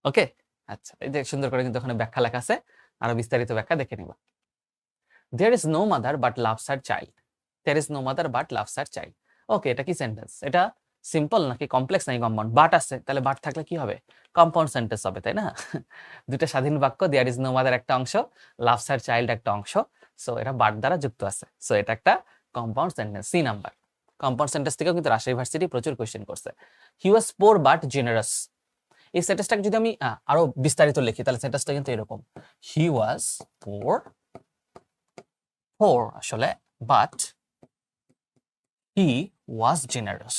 ওকে। আচ্ছা, এই যে সুন্দর করে কিন্তু ওখানে ব্যাখ্যা লেখা আছে, আরো বিস্তারিত ব্যাখ্যা দেখে নিব। There is no mother but loves her child. There is no mother but loves her child. ওকে, এটা কি সেন্টেন্স? এটা সিম্পল নাকি কমপ্লেক্স নাকি কম্পাউন্ড? বাট আছে, তাহলে বাট থাকলে কি হবে? কম্পাউন্ড সেন্টেন্স হবে, তাই না? দুটো স্বাধীন বাক্য, দেয়ার ইজ নো মাদার একটা অংশ, লাভস হার চাইল্ড একটা অংশ। সো এটা বাট দ্বারা যুক্ত আছে। সো এটা একটা compound sentence, C number. Compound sentence থেকেও কিন্তু রাজশাহী ইউনিভার্সিটি প্রচুর কোয়েশ্চেন করছে। He was poor but generous. এই সেন্টেন্সটাকে যদি আমি আরো বিস্তারিত লিখি, তাহলে সেন্টেন্সটা কিন্তু এরকম, হি ওয়াজ পোর আসলে, বাট হি ওয়াজ জেনারাস।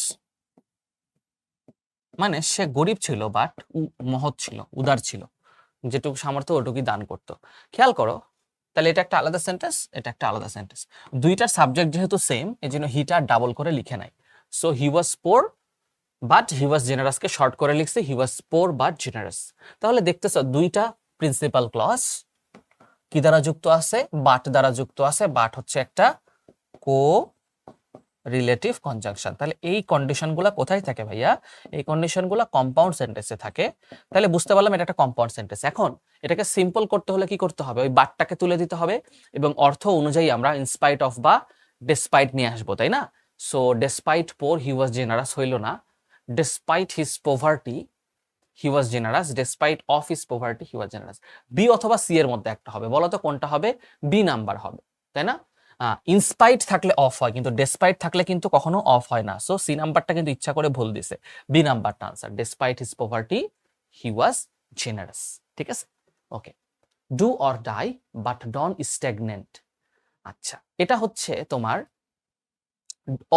মানে সে গরিব ছিল, বাট মহৎ ছিল, উদার ছিল, যেটুকু সামর্থ্য ওটুকুই দান করত। খেয়াল করো, তাহলে এটা একটা আলাদা সেন্টেন্স, এটা একটা আলাদা সেন্টেন্স। দুইটার সাবজেক্ট যেহেতু সেম, এই জন্য হিটা ডাবল করে লিখে নাই। So he was poor but he was জেনারাসকে শর্ট করে লিখছে হি ওয়াজ পোর বাট জেনারাস। তাহলে দেখতেছ দুইটা প্রিন্সিপাল ক্লজ কি দ্বারা যুক্ত আছে, বাট দ্বারা যুক্ত আছে। বাট হচ্ছে একটা কো রিলেটিভ কনজাংশন। তাহলে এই কন্ডিশনগুলো কোথায় থাকে ভাইয়া? এই কন্ডিশনগুলো কম্পাউন্ড সেন্টেন্সে থাকে। তাহলে বুঝতে পারলাম এটা একটা কম্পাউন্ড সেন্টেন্স। এখন এটাকে সিম্পল করতে হলে কি করতে হবে? ওই বাটটাকে তুলে দিতে হবে এবং অর্থ অনুযায়ী আমরা ইনস্পাইট অফ বা ডেসপাইট নিয়ে আসবো, তাই না? So despite poor he was generous হইল না, despite his poverty he was generous, despite of his poverty he was generous. B অথবা সি এর মধ্যে একটা হবে, বলো তো কোনটা হবে? বি নাম্বার হবে, তাই না? ইনস্পাইট থাকলে অফ হয়, কিন্তু ডেসপাইট থাকলে কিন্তু কখনো অফ হয় না। সো সি নাম্বারটা কিন্তু ইচ্ছা করে ভুল দিছে, বি নাম্বারটা answer. Despite his poverty he was generous. ঠিক আছে, okay. Do or die but don't stagnant. আচ্ছা, এটা হচ্ছে তোমার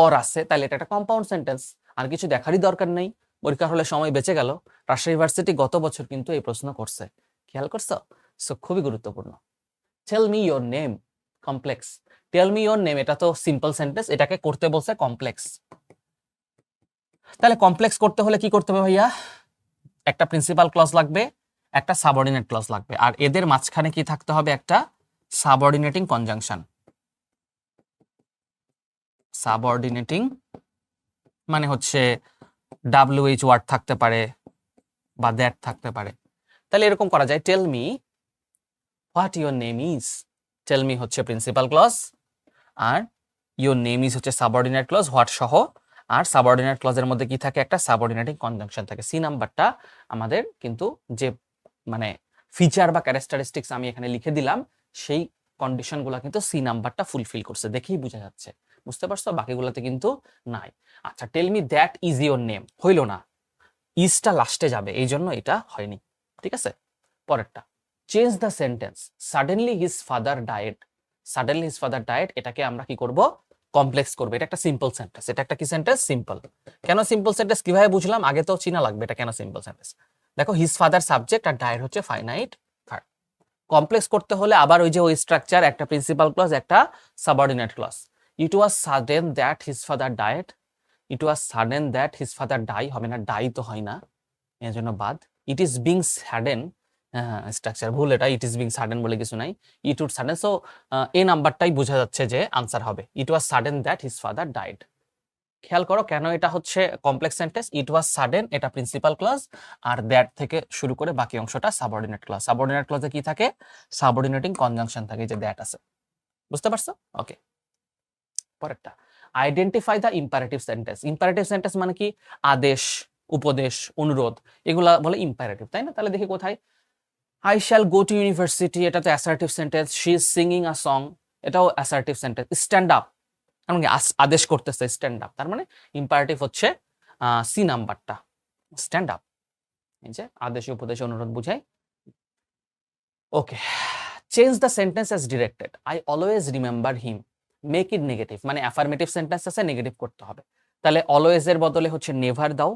অর আছে, তাহলে এটা একটা কম্পাউন্ড সেন্টেন্স, আর কিছু দেখারই দরকার নেই। পরীক্ষার হলে সময় বেঁচে গেল। রাজশাহী ইউনিভার্সিটি গত বছর কিন্তু এই প্রশ্ন করছে, খেয়াল করছো? সো খুবই গুরুত্বপূর্ণ। Tell me your name, complex. Tell me your name, এটা তো সিম্পল সেন্টেন্স, এটাকে করতে বলছে কমপ্লেক্স। তাহলে কমপ্লেক্স করতে হলে কি করতে হবে ভাইয়া? একটা প্রিন্সিপাল ক্লজ লাগবে, একটা সাবঅর্ডিনেট ক্লজ লাগবে, আর এদের মাঝখানে কি থাকতে হবে? একটা সাবঅর্ডিনেটিং কনজাংশন। সাবঅর্ডিনেটিং মানে হচ্ছে WH ওয়ার্ড থাকতে পারে বা দ্যাট থাকতে পারে। তাহলে এরকম করা যায়, tell me what your name is. Tell me হচ্ছে প্রিন্সিপাল ক্লজ, আর ইয়োর নেম ইজ হচ্ছে সাবঅর্ডিনেট ক্লজ, হোয়াট সহ। আর সাবঅর্ডিনেট ক্লজের মধ্যে কি থাকে? একটা সাবঅর্ডিনেটিং কনজাংশন থাকে। সি নাম্বারটা আমাদের কিন্তু যে মানে ফিচার বা ক্যারেক্টারিস্টিক্স আমি এখানে লিখে দিলাম, সেই কন্ডিশনগুলো কিন্তু সি নাম্বারটা ফুলফিল করছে, দেখেই বোঝা যাচ্ছে। বুঝতে পারছো? বাকিগুলোতে কিন্তু নাই। আচ্ছা, tell me that is your name হইল না, ইজটা লাস্টে যাবে, এই জন্য এটা হয়নি। ঠিক আছে, পরেরটা, change the sentence suddenly his father died. Suddenly his father died, এটাকে আমরা কি করব? কমপ্লেক্স করব। এটা একটা সিম্পল সেন্টেন্স। এটা একটা কি সেন্টেন্স? সিম্পল। কেন সিম্পল সেন্টেন্স কিভাবে বুঝলাম? আগে তো চিনা লাগবে এটা কেন সিম্পল সেন্টেন্স। দেখো, হিজ ফাদার সাবজেক্ট আর ডায়েড হচ্ছে ফাইনাইট ভার্ব। কমপ্লেক্স করতে হলে আবার ওই যে ওই স্ট্রাকচার, একটা প্রিন্সিপাল ক্লজ, একটা subordinate clause. It was sudden that his father died. It was sudden that his father die হবে না, ডাই তো হয় না, এর জন্য বাদ। It is being sudden, structure ভুল এটা, ইট ইজ বিং সাডেন বলে কিছু নাই, ইট উড সাডেন। সো এই নাম্বারটাই বোঝা যাচ্ছে যে আনসার হবে it was sudden that his father died. খেয়াল করো কেন এটা হচ্ছে complex sentence. It was sudden এটা প্রিন্সিপাল ক্লজ, আর দ্যাট থেকে শুরু করে বাকি অংশটা সাবঅর্ডিনেট ক্লজ। সাবঅর্ডিনেট ক্লজে কি থাকে? সাবঅর্ডিনেটিং কনজাংশন থাকে, যে দ্যাট আছে। বুঝতে পারছো? ওকে, পরেরটা, identify the imperative sentence. Imperative sentence মানে কি? আদেশ, উপদেশ, অনুরোধ, এগুলা বলে ইম্পারেটিভ, তাই না? তাহলে দেখি কোথায়। I shall go two university, এটা তো assertive sentence. She is singing a song, এটাও অ্যাসার্টিভ সেন্টেন্স। স্ট্যান্ড আপ, কারণ কি আদেশ করতেছে, স্ট্যান্ড আপ, তার মানে ইম্পারেটিভ হচ্ছে সি নাম্বারটা, স্ট্যান্ড আপ। এই যে আদেশ, উপদেশ, অনুরোধ বুঝাই। Okay, change the sentence as directed. I always remember him, make it negative, মানে অ্যাফার্মেটিভ সেন্টেন্স আছে, নেগেটিভ করতে হবে। তাহলে অলওয়েজ এর বদলে হচ্ছে নেভার দাও,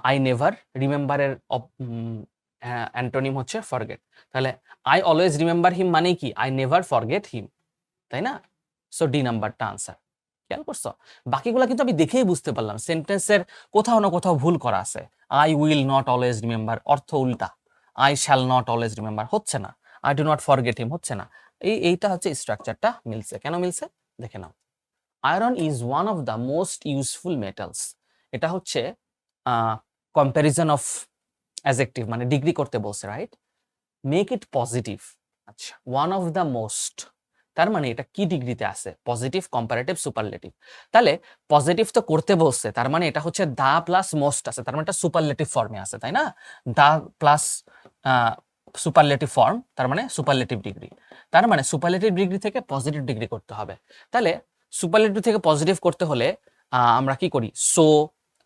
আই নেভার। রিমেম্বারের অ্যান্টোনিম হচ্ছে ফরগেট। তাহলে আই অলওয়েজ রিমেম্বার হিম মানে কি? আই নেভার ফরগেট হিম, তাই না? সো ডি নাম্বারটা আনসার। খেয়াল করছো? বাকিগুলো কিন্তু আমি দেখেই বুঝতে পারলাম সেন্টেন্সের কোথাও না কোথাও ভুল করা আছে। I will not always remember, অর্থ উল্টা। I shall not always remember হচ্ছে না, I do not forget him হচ্ছে না। এইটা হচ্ছে স্ট্রাকচারটা মিলছে। কেন মিলছে দেখে নাও। Iron is one of the most useful metals, এটা হচ্ছে কম্প্যারিজন অফ অ্যাডজেক্টিভ, মানে ডিগ্রি করতে বলছে, রাইট? Make it positive. আচ্ছা, ওয়ান অফ দ্য মোস্ট, তার মানে এটা কি ডিগ্রিতে আছে? Positive, comparative, superlative. তাহলে পজিটিভ তো করতে বলছে, তার মানে এটা হচ্ছে দা প্লাস মোস্ট আছে, তার মানে এটা সুপারলেটিভ ফর্মে আছে, তাই না? দা প্লাস সুপারলেটিভ ফর্ম, তার মানে সুপারলেটিভ ডিগ্রি। তার মানে সুপারলেটিভ ডিগ্রি থেকে পজিটিভ ডিগ্রি করতে হবে। তাহলে সুপারলেটিভ থেকে পজিটিভ করতে হলে আমরা কি করি? So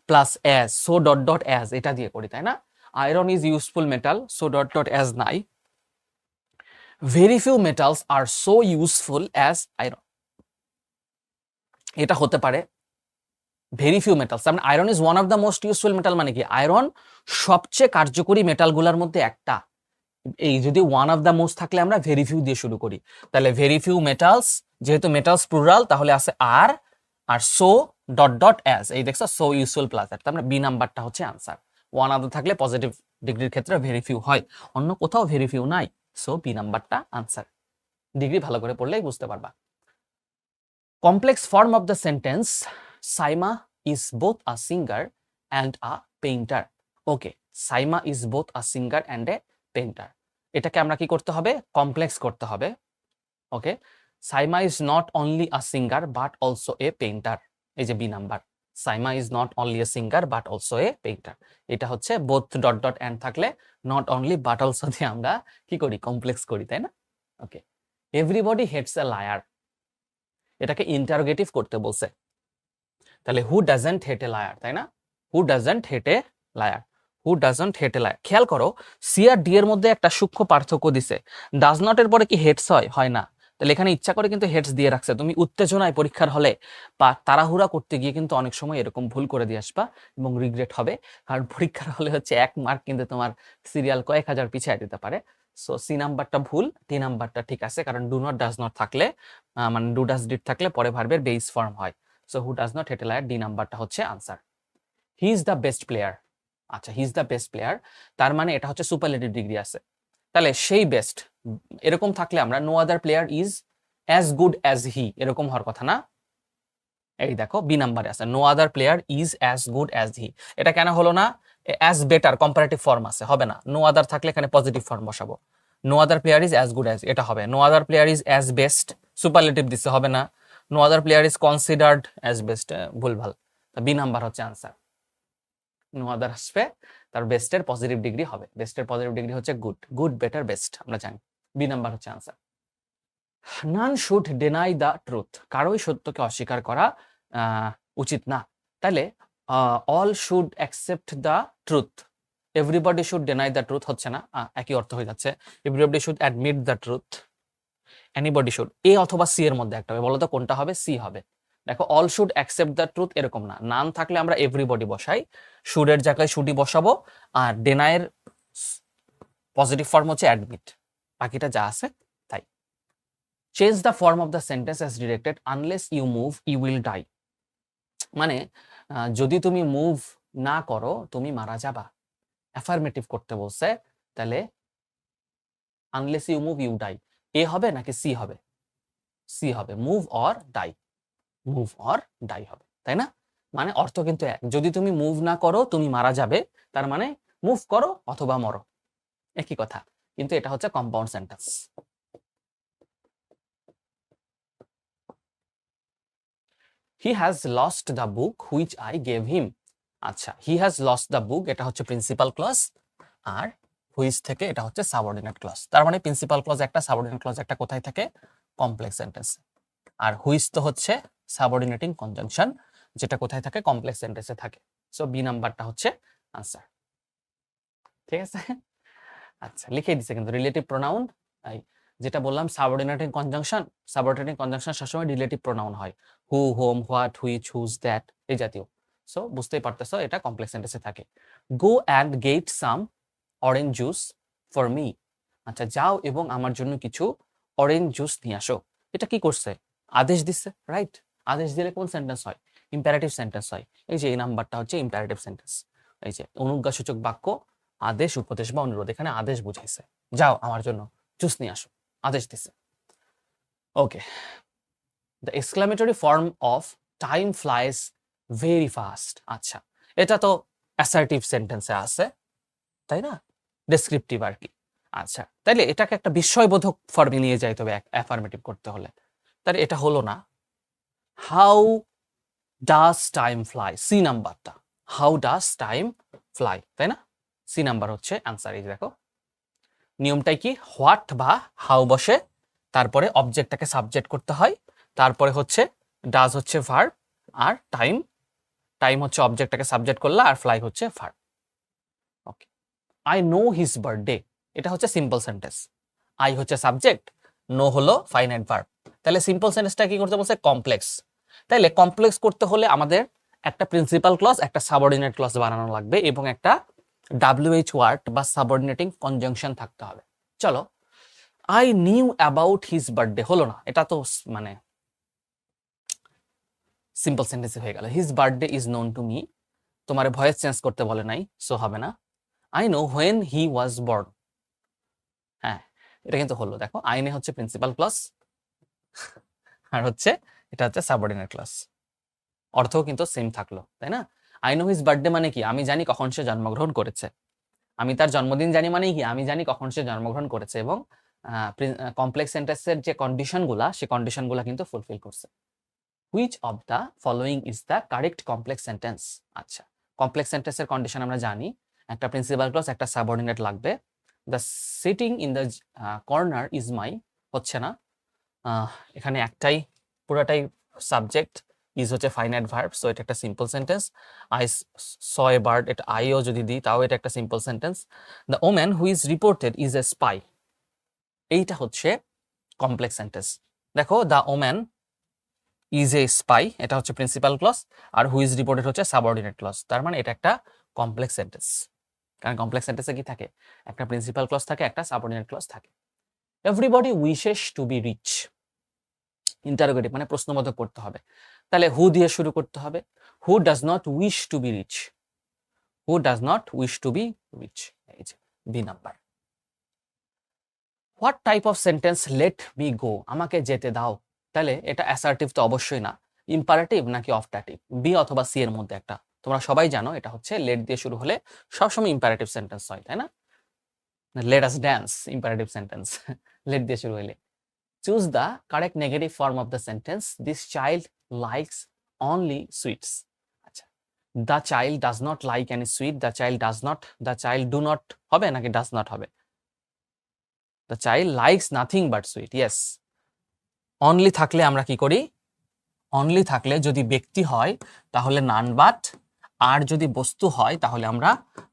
plus as, so dot dot as, এটা দিয়ে করি, তাই না? Iron is useful metal, so dot dot as নাই। ভেরি ফিউ মেটালস আর সো ইউজফুল অ্যাজ আয়রন, এটা হতে পারে ভেরি ফিউ মেটালস। মানে iron is one of the most useful metal, মানে কি? আয়রন সবচেয়ে কার্যকরী মেটালগুলোর মধ্যে একটা, এই যদি ওয়ান অফ দ্য মোস্ট থাকলে আমরা ভেরি ফিউ দিয়ে শুরু করি, তাহলে ভেরি ফিউ মেটালস, যেহেতু মেটালস প্লুরাল তাহলে আছে আর, আর সো ডট ডট অ্যাজ, এই দেখছো সো ইউজুয়াল প্লাস দ্যাট, তার মানে বি নাম্বারটা হচ্ছে আনসার। ওয়ান অফ দ্য থাকলে পজিটিভ ডিগ্রির ক্ষেত্রে ভেরি ফিউ হয়, অন্য কোথাও ভেরি ফিউ নাই, সো বি নাম্বারটা আনসার। ডিগ্রি ভালো করে পড়লেই বুঝতে পারবা। Complex form of the sentence Saima is both a singer and a painter. Okay, Saima is both a singer and a painter, এটাকে আমরা কি করতে হবে, কমপ্লেক্স করতে হবে। Okay, Saima is not only a singer but also a painter, এই যে B number, Saima is not only a singer but also a painter, এটা হচ্ছে বোথ ডট ডট অ্যান্ড থাকলে নট অনলি বাট অলসো দিয়ে আমরা কি করি, কমপ্লেক্স করি, তাই না? Okay, everybody hates a liar, এটাকে ইন্টারোগেটিভ করতে বলছে, তাহলে হু ডাজন্ট হেট এ লায়ার, তাই না? Who doesn't hate a liar, who doesn't hate a liar. খেয়াল করো সি আর ডি এর মধ্যে একটা সূক্ষ্ম পার্থক্য দিছে, ডাজ নট এর পরে কি হেটস হয়? হয় না। তাহলে এখানে ইচ্ছা করে কিন্তু হেটস দিয়ে রাখছে, তুমি উত্তেজনায় পরীক্ষার হলে বা তাড়াহুড়া করতে গিয়ে কিন্তু অনেক সময় এরকম ভুল করে দিয়ে আসবা এবং রিগ্রেট হবে, কারণ পরীক্ষার হলে হচ্ছে 1 মার্ক কিন্তু তোমার সিরিয়াল কয়েক হাজার পিছিয়ে দিতে পারে। সো সি নাম্বারটা ভুল, ডি নাম্বারটা ঠিক আছে, কারণ ডু নট ডাজ নট থাকলে মানে ডু ডাজ ডিড থাকলে পরে ভার্বের বেস ফর্ম হয়। So who does not hate a liar, D নাম্বারটা হচ্ছে answer. He is the best player, আচ্ছা he is the best player, তার মানে এটা হচ্ছে সুপারলেটিভ ডিগ্রি আছে, তাহলে সেই বেস্ট এরকম থাকলে আমরা no other player is as good as he, এরকম হওয়ার কথা না? এই দেখো বি নাম্বারে আছে no other player is as good as he, এটা কেন হলো না? অ্যাজ বেটার কম্পারেটিভ ফর্ম আছে, হবে না। নো আদার থাকলে এখানে পজিটিভ ফর্ম বসাবো, no other player is as good as, এটা হবে। No other player is as best, superlative দিতে হবে না। No other player is considered as best, ভুলভাল, বি নাম্বার হচ্ছে আনসার। নো আদার আসবে, তার বেস্টের পজিটিভ ডিগ্রি হবে, বেস্টের পজিটিভ ডিগ্রি হচ্ছে গুড, গুড বেটার বেস্ট আমরা জানি, বি নাম্বার হচ্ছে answer. None should deny the truth, কারোই সত্যকে অস্বীকার করা উচিত না, তাহলে all should accept the truth, everybody should deny the truth হচ্ছে না, একই অর্থ হয়ে যাচ্ছে, everybody should admit the truth, anybody should, A অথবা সি এর মধ্যে একটা হবে, বলো তো কোনটা হবে? সি হবে। দেখো all should accept the truth এরকম না, নান থাকলে আমরা এভরিবডি বসাই, শুডের জায়গায় শুডই বসাবো, আর ডেনায়ের পজিটিভ ফর্ম হচ্ছে অ্যাডমিট, বাকিটা যা আছে তাই। Change the form of the sentence as directed unless you move you will die, মানে যদি তুমি মুভ না করো তুমি মারা যাবা, অ্যাফার্মেটিভ করতে বলছে, তাহলে unless you move you die, A হবে নাকি সি হবে? সি হবে, move or die, move or die হবে, তাই না? মানে অর্থ কিন্তু এক, যদি তুমি মুভ না করো তুমি মারা যাবে, তার মানে মুভ করো অথবা মরো, একই কথা, কিন্তু এটা হচ্ছে compound sentence. He has lost the book which I gave him, আচ্ছা he has lost the book এটা হচ্ছে প্রিন্সিপাল ক্লজ, আর হুইচ থেকে এটা হচ্ছে সাবঅর্ডিনেট ক্লজ, তার মানে প্রিন্সিপাল ক্লজ একটা, সাবঅর্ডিনেট ক্লজ একটা, কোথায় থাকে? কমপ্লেক্স সেন্টেন্স, আর হুইচ তো হচ্ছে সাবঅর্ডিনেটিং কনজাংশন, যেটা কোথায় থাকে? কমপ্লেক্স সেন্টেন্সে থাকে। সো বি নাম্বারটা হচ্ছে আনসার, ঠিক আছে? আচ্ছা লিখে দিছে কিন্তু রিলেটিভ প্রোনাউন, যেটা বললাম সাবঅর্ডিনেটিং কনজাংশন, সাবঅর্ডিনেটিং কনজাংশন সবসময় রিলেটিভ প্রোনাউন হয়, who, whom, what, which, whose, that এই জাতীয়। সো বুঝতেই পারতেছো এটা কমপ্লেক্স সেন্টেন্সে থাকে। Go and get some orange juice for me, আচ্ছা যাও এবং আমার জন্য কিছু অরেঞ্জ জুস নিয়ে আসো, এটা কি করছে? আদেশ দিচ্ছে, রাইট? আদেশ দিলে কোন সেন্টেন্স হয়? ইম্পারেটিভ সেন্টেন্স হয়, এই যে এই নাম্বারটা হচ্ছে ইম্পারেটিভ সেন্টেন্স, এই যে অনুজ্ঞাসূচক বাক্য, আদেশ, উপদেশ বা অনুরোধ, এখানে আদেশ বুঝাইছে, যাও আমার জন্য জুস নিয়ে আসো, আদেশ দিছে। Okay, the exclamatory form of time flies very fast, আচ্ছা এটা তো অ্যাসার্টিভ সেন্টেন্সে আছে, তাই না? ডেসক্রিপটিভ আর কি, আচ্ছা তাইলে এটাকে একটা বিস্ময়বোধক ফর্মে নিয়ে যাইতে হবে অ্যাফার্মেটিভ করতে হলে, তাহলে এটা হলো না। How does time fly, C নাম্বারটা, হাউ ডাজ টাইম ফ্লাই, তাই না? সি নাম্বার হচ্ছে অ্যান্সার। এই দেখো নিয়মটাই কি, হোয়াট বা হাউ বসে, তারপরে অবজেক্টটাকে সাবজেক্ট করতে হয়, তারপরে হচ্ছে ডাজ হচ্ছে ভার্ব, আর টাইম, টাইম হচ্ছে অবজেক্টটাকে সাবজেক্ট করলা, আর ফ্লাই হচ্ছে verb. Okay, I know his birthday, এটা হচ্ছে সিম্পল সেন্টেন্স, আই হচ্ছে সাবজেক্ট, নো হলো ফাইনাইট ভার্ব, তাহলে সিম্পল সেন্টেন্সটা কি করতে বলছে? কমপ্লেক্স। তাইলে কমপ্লেক্স করতে হলে আমাদের একটা প্রিন্সিপাল ক্লজ, একটা সাবঅর্ডিনেট ক্লজ বানানো লাগবে এবং একটা WH ওয়ার্ড বা সাবঅর্ডিনেটিং কনজাংশন থাকতে হবে। চলো, I knew about his birthday হলো না, এটা তো মানে সিম্পল সেন্টেন্সে হয়ে গেল। His birthday is known to me, তোমার ভয়েস চেঞ্জ করতে বলে নাই, সো হবে না। I know when he was born, হ্যাঁ এটা কিন্তু হলো। দেখো আইনে হচ্ছে প্রিন্সিপাল ক্লজ আর হচ্ছে এটা হচ্ছে সাবঅর্ডিনেট ক্লজ, অর্থও কিন্তু সেম থাকলো, তাই না? আই নো হিজ বার্থডে মানে কি, আমি জানি কখন সে জন্মগ্রহণ করেছে। আমি তার জন্মদিন জানি মানে কি, আমি জানি কখন সে জন্মগ্রহণ করেছে। এবং কমপ্লেক্স সেন্টেন্সের যে কন্ডিশনগুলা, সেই কন্ডিশনগুলা কিন্তু ফুলফিল করছে। Which of the following is the correct complex sentence? আচ্ছা, কমপ্লেক্স সেন্টেন্সের কন্ডিশন আমরা জানি, একটা প্রিন্সিপাল ক্লজ, একটা সাবঅর্ডিনেট লাগবে। The sitting in the corner is my হচ্ছে না, এখানে একটাই পুরাটাই সাবজেক্ট, ইজ হচ্ছে ফাইনাইট ভার্ব, সো এটা একটা simple sentence. I saw a bird, এটা আইও যদি দিই তাও এটা একটা simple sentence. The woman who is reported is a spy, এইটা হচ্ছে কমপ্লেক্স সেন্টেন্স। দেখো the woman is a spy, এটা হচ্ছে প্রিন্সিপাল ক্লজ, আর হু ইজ রিপোর্টেড হচ্ছে সাবঅর্ডিনেট ক্লজ। তার মানে এটা একটা কমপ্লেক্স সেন্টেন্স, কারণ কমপ্লেক্স সেন্টেন্সে কি থাকে, একটা প্রিন্সিপাল ক্লজ থাকে, একটা সাবঅর্ডিনেট ক্লজ থাকে। Everybody wishes to be rich, interrogative মানে প্রশ্নবোধক করতে হবে, তাহলে হু দিয়ে শুরু করতে হবে। Who does not wish to be rich, who does not wish to be rich, এই যে B number. What type of sentence let me go, আমাকে যেতে দাও, তাহলে এটা অ্যাসার্টিভ তো অবশ্যই না, ইম্পারেটিভ নাকি অফটাটিভ, বি অথবা সি এর মধ্যে একটা। তোমরা সবাই জানো এটা হচ্ছে লেট দিয়ে শুরু হলে সবসময় ইম্পারেটিভ সেন্টেন্স হয়, তাই না? Let us dance, imperative sentence let দিয়ে শুরু হলে। Choose the correct negative form of the sentence, this child likes only sweets. আচ্ছা, the child does not like any sweet, the child does not, the child do not হবে নাকি does not হবে? The child likes nothing but sweet, yes. Only থাকলে আমরা কি করি, only থাকলে যদি ব্যক্তি হয় তাহলে নান বাট, আর যদি বস্তু হয় তাহলে আমরা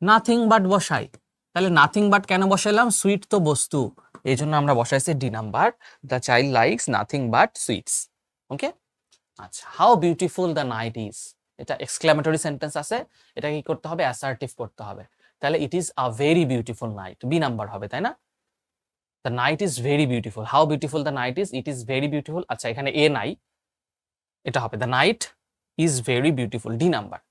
নাথিং বাট বসাই। তাহলে নাথিং বাট কেন বসাইলাম, সুইট তো বস্তু, এই জন্য আমরা বসাইছি D number, the child likes nothing but sweets. Okay, আচ্ছা, how beautiful the night is, এটা এক্সক্লামেটরি সেন্টেন্স আছে, এটা কি করতে হবে, অ্যাসার্টিভ করতে হবে, তাহলে it is a very beautiful night, B number হবে, তাই না? The night is very beautiful, how beautiful the night is, it is very beautiful. আচ্ছা, এখানে এ নাই, এটা হবে the night is very beautiful, D number.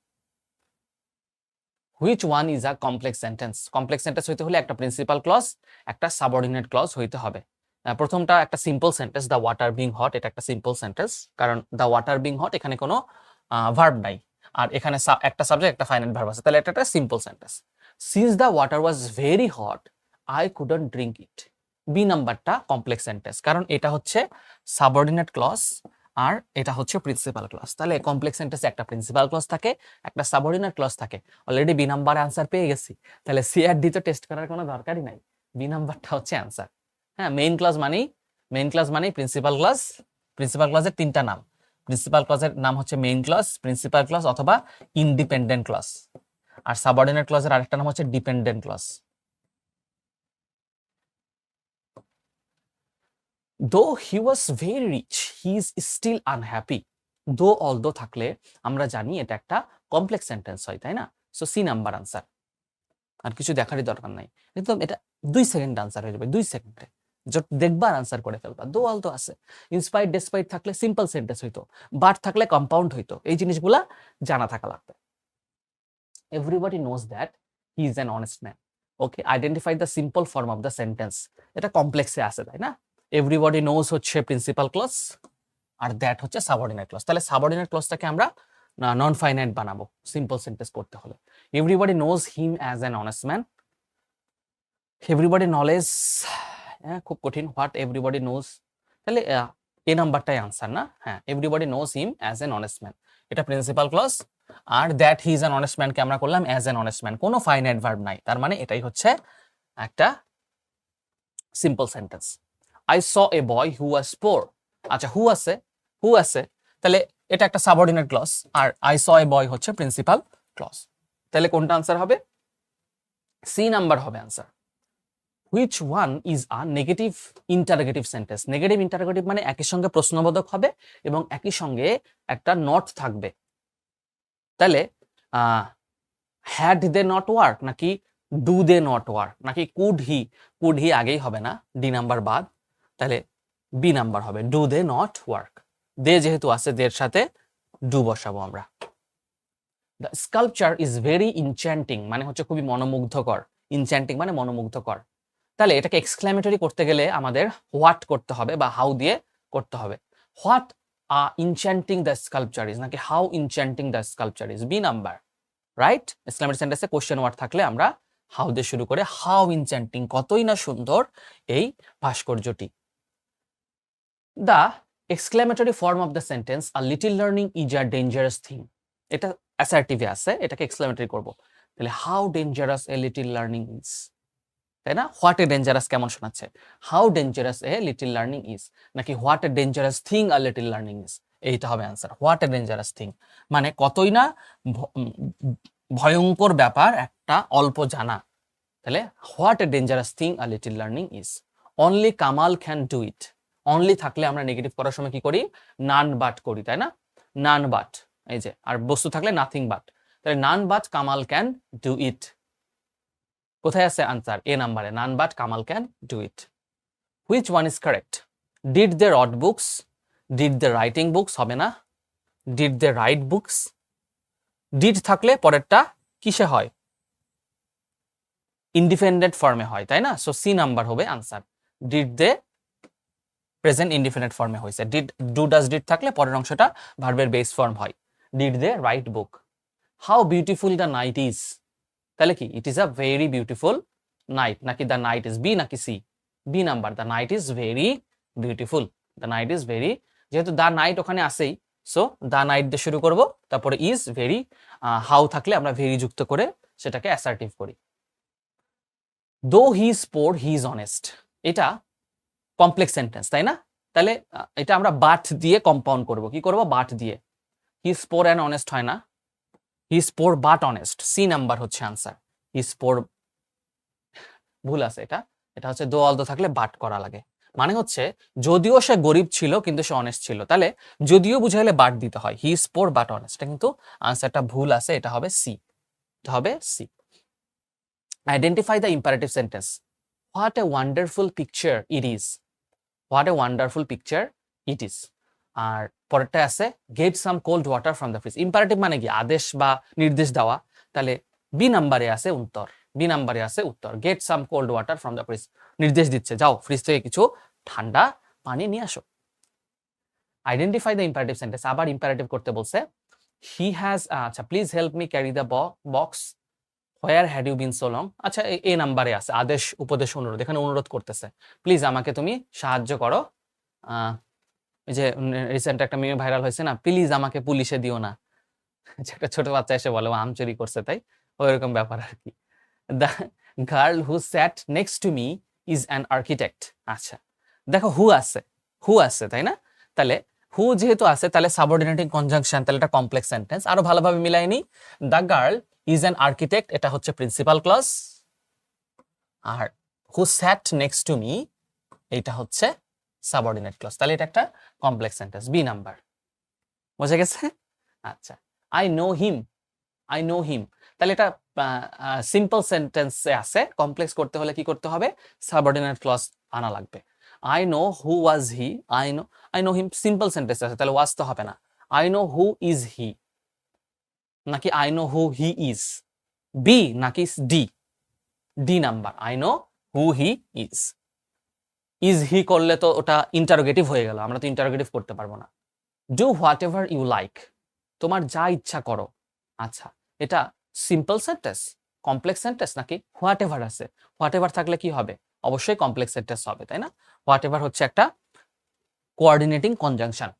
Which one is a complex sentence, complex sentence হইতে হলে একটা প্রিন্সিপাল ক্লজ, একটা subordinate clause হইতে হবে। প্রথমটা একটা simple sentence, the water being hot, এটা একটা সিম্পল সেন্টেন্স, কারণ দ্য ওয়াটার বিং হট এখানে কোনো ভার্ব নাই, আর এখানে একটা সাবজেক্ট একটা ফাইনাইট ভার্ব আছে, তাহলে এটা একটা simple sentence. Since the water was very hot I couldn't drink it, B নাম্বারটা কমপ্লেক্স সেন্টেন্স, কারণ এটা হচ্ছে সাবঅর্ডিনেট ক্লজ আর এটা হচ্ছে প্রিন্সিপাল ক্লজ। তাহলে কমপ্লেক্স সেন্টেন্সে একটা প্রিন্সিপাল ক্লজ থাকে, একটা সাবঅর্ডিনেট ক্লজ থাকে। অলরেডি বি নাম্বার অ্যান্সার পেয়ে গেছি, তাহলে সি আর ডি তো টেস্ট করার কোনো দরকারই নাই, বি নাম্বারটা হচ্ছে অ্যান্সার। হ্যাঁ, মেইন ক্লজ মানেই প্রিন্সিপাল ক্লজ। প্রিন্সিপাল ক্লজের তিনটা নাম, প্রিন্সিপাল ক্লজের নাম হচ্ছে মেইন ক্লজ, প্রিন্সিপাল ক্লজ অথবা ইন্ডিপেন্ডেন্ট ক্লজ, আর সাবঅর্ডিনেট ক্লজের আরেকটা নাম হচ্ছে dependent clause. Though he was very rich, he is still unhappy. Though although থাকলে আমরা জানি এটা একটা কমপ্লেক্স সেন্টেন্স হয়, তাই না? সো সি নাম্বার আনসার, আর কিছু দেখারই দরকার নাই, একদম এটা 2 সেকেন্ড আনসার হয়ে যাবে, 2 সেকেন্ডে দেখবার আনসার করে ফেলবা। দো অলদো আছে, ইনস্পাইট ডেসপাইট থাকলে সিম্পল সেন্টেন্স হইতো, বাট থাকলে কম্পাউন্ড হইতো, এই জিনিসগুলা জানা থাকা লাগবে। Everybody knows that he is an honest man, okay, identify the simple form of the sentence, এটা কমপ্লেক্সে আছে, তাই না? এভরিবডি নোজ হচ্ছে প্রিন্সিপাল ক্লজ, আর দ্যাট হচ্ছে সাবঅর্ডিনেট ক্লজ। তাহলে সাবঅর্ডিনেট ক্লজটাকে আমরা নন ফাইনাইট বানাবো সিম্পল সেন্টেন্স করতে হলে। Everybody knows him as an honest man, everybody knowledge, খুব কঠিন, হোয়াট এভরিবডি নোজ, তাহলে এ নাম্বারটাই আনসার না? হ্যাঁ, everybody knows him as an honest man, এটা প্রিন্সিপাল ক্লজ, আর that he is an honest ম্যানকে আমরা করলাম অ্যাজ অ্যান অনেস্ট ম্যান, কোনো ফাইনাইট ভার্ব নাই, তার মানে এটাই হচ্ছে একটা simple sentence. I saw a boy who was poor, আচ্ছা হু আছে, তাহলে এটা একটা সাবঅর্ডিনেট ক্লজ, আর আই স এ বয় হচ্ছে প্রিন্সিপাল ক্লজ, তাহলে কোনটা আনসার হবে? সি নাম্বার হবে answer. Which one is a negative interrogative sentence, negative interrogative মানে একই সঙ্গে প্রশ্নবোধক হবে এবং একই সঙ্গে একটা নট থাকবে, তাহলে হ্যাড দে নট ওয়ার্ক নাকি ডু দে নট ওয়ার্ক, নাকি কুড হি আগেই হবে না, ডি নাম্বার বাদ, তাহলে বি নাম্বার হবে, ডু দে নট ওয়ার্ক। দে যেহেতু আছে, দের সাথে ডু বসাবো আমরা। The sculpture is very enchanting, মানে হচ্ছে খুবই মনোমুগ্ধকর, ইনচ্যান্টিং মানে মনোমুগ্ধকর। তাহলে এটাকে এক্সক্লেমেটরি করতে গেলে আমাদের হোয়াট করতে হবে বা হাউ দিয়ে করতে হবে। What enchanting the sculpture is, নাকি how enchanting the sculpture is, B number, right. Exclamatory সেন্টেন্সে কোশ্চেন ওয়ার্ড থাকলে আমরা হাউ দিয়ে শুরু করে, হাউ ইনচ্যান্টিং, কতই না সুন্দর এই ভাস্কর্যটি। The exclamatory form of the sentence a little learning is a dangerous thing, এটা অ্যাসার্টিভে আছে, এটাকে এক্সক্লেমেটরি করব। তাহলে how dangerous a little learning is, তাই না? হোয়াট এ ডেঞ্জারাস কেমন শোনাচ্ছে, how dangerous a little learning is, নাকি what a dangerous thing a little learning is, এইটা হবে answer. What a dangerous thing মানে কতই না ভয়ঙ্কর ব্যাপার একটা অল্প জানা। তাহলে what a dangerous thing a little learning is. Only Kamal can do it, only থাকলে আমরা নেগেটিভ করার সময় কি করি, নান বাট করি, তাই না? নান বাট, এই যে, আর বস্তু থাকলে নাথিং বাট, তাহলে none but Kamal can do it. কোথায় আছে আনসার, এ নাম্বারে, none but Kamal can do it. Which one is correct, did they read books, did they writing books হবে না, did they write books, did থাকলে পরেরটা কিসে হয়, ইন্ডিপেন্ডেন্ট ফর্মে হয়, তাই না? সো সি নাম্বার হবে answer, did they present independent ফর্মে হয়েছে। ডিড, ডু ডাজ ডিড থাকলে পরের অংশটা ভার্বের বেস ফর্ম হয়। Did they write book, how beautiful the night is, তাহলে কি it is a very beautiful night, নাকি দ্য নাইট ইজ, বি নাকি C, B number, the night is very beautiful, the night is very, যেহেতু the night ওখানে আসেই, so the night দিয়ে শুরু করব, তারপরে ইজ ভেরি, হাউ থাকলে আমরা ভেরি যুক্ত করে সেটাকে অ্যাসার্টিভ করি। দো হি is poor he is honest, এটা কমপ্লেক্স সেন্টেন্স, তাই না? তাহলে এটা আমরা বাট দিয়ে কম্পাউন্ড করব, কি করব, বাট দিয়ে। He is poor and honest হয় না, he is poor but honest, C number হচ্ছে আনসার। হি ইজ পোর, ভুল আছে এটা, এটা হচ্ছে দো অল দো থাকলে বাট করা লাগে, মানে হচ্ছে যদিও সে গরিব ছিল কিন্তু সে অনেস্ট ছিল, তাহলে যদিও বুঝাইলে বাট দিতে হয়, he is poor but honest, কিন্তু আনসারটা ভুল আছে, এটা হবে সি, এটা হবে C. Identify the imperative sentence, what a wonderful picture it is, what a wonderful picture it is. আর পরেরটা আছে get some cold water from the fridge, imperative মানে কি, আদেশ বা নির্দেশ দেওয়া, তাহলে বি নাম্বারে আছে উত্তর, বি নাম্বারে আছে উত্তর, gate some cold water from the fridge, নির্দেশ দিচ্ছে যাও ফ্রিজ থেকে কিছু ঠান্ডা পানি নিয়ে আসো। আইডেন্টিফাই দ্য ইম্পারেটিভ সেন্টেন্স, আবার ইম্পারেটিভ করতে বলছে, হি হ্যাজ, আচ্ছা, please help me carry the box, where had you been so long, আচ্ছা এ নাম্বারে আছে আদেশ উপদেশ অনুরোধ, এখানে অনুরোধ করতেছে প্লিজ আমাকে তুমি সাহায্য করো, এই যে রিসেন্ট একটা মিমে ভাইরাল হয়েছে না, প্লিজ আমাকে পুলিশে দিও না, একটা ছোট বাচ্চা এসে বলে ও আম চুরি করছে, তাই ওইরকম ব্যাপার আর কি। The girl who sat next to me is an architect, আচ্ছা দেখো হু আছে, হু আছে, তাই না? তাহলে হু যেহেতু আছে, তাহলে সাবঅর্ডিনেটিং কনজাংশন, তাহলে এটা কমপ্লেক্স সেন্টেন্স, আরো ভালোভাবে মিলাই নি, the girl is an architect, এটা হচ্ছে প্রিন্সিপাল ক্লজ, আর who sat next to me এইটা হচ্ছে সাবঅর্ডিনেট ক্লজ, তাহলে এটা একটা কমপ্লেক্স সেন্টেন্স, বি নাম্বার, বুঝে গেছে? আচ্ছা, I know him, I know হিম, তাহলে এটা সিম্পল সেন্টেন্সে আছে, কমপ্লেক্স করতে হলে কি করতে হবে, সাবঅর্ডিনেট ক্লজ আনা লাগবে। I know who was he, I know him simple sentence আছে, তাহলে ওয়াজ তো হবে না, I know who is he, নাকি I know who he is, B নাকি D, D number, I know who he is he করলে তো ওটা ইন্টারোগেটিভ হয়ে গেল, আমরা তো ইন্টারোগেটিভ করতে পারবো না। Do whatever you like, তোমার যা ইচ্ছা করো, আচ্ছা এটা সিম্পল সেন্টেন্স, কমপ্লেক্স সেন্টেন্স, নাকি হোয়াট এভার আছে, হোয়াট এভার থাকলে কি হবে, অবশ্যই কমপ্লেক্স সেন্টেন্স হবে, তাই না? হোয়াট এভার হচ্ছে একটা coordinating conjunction.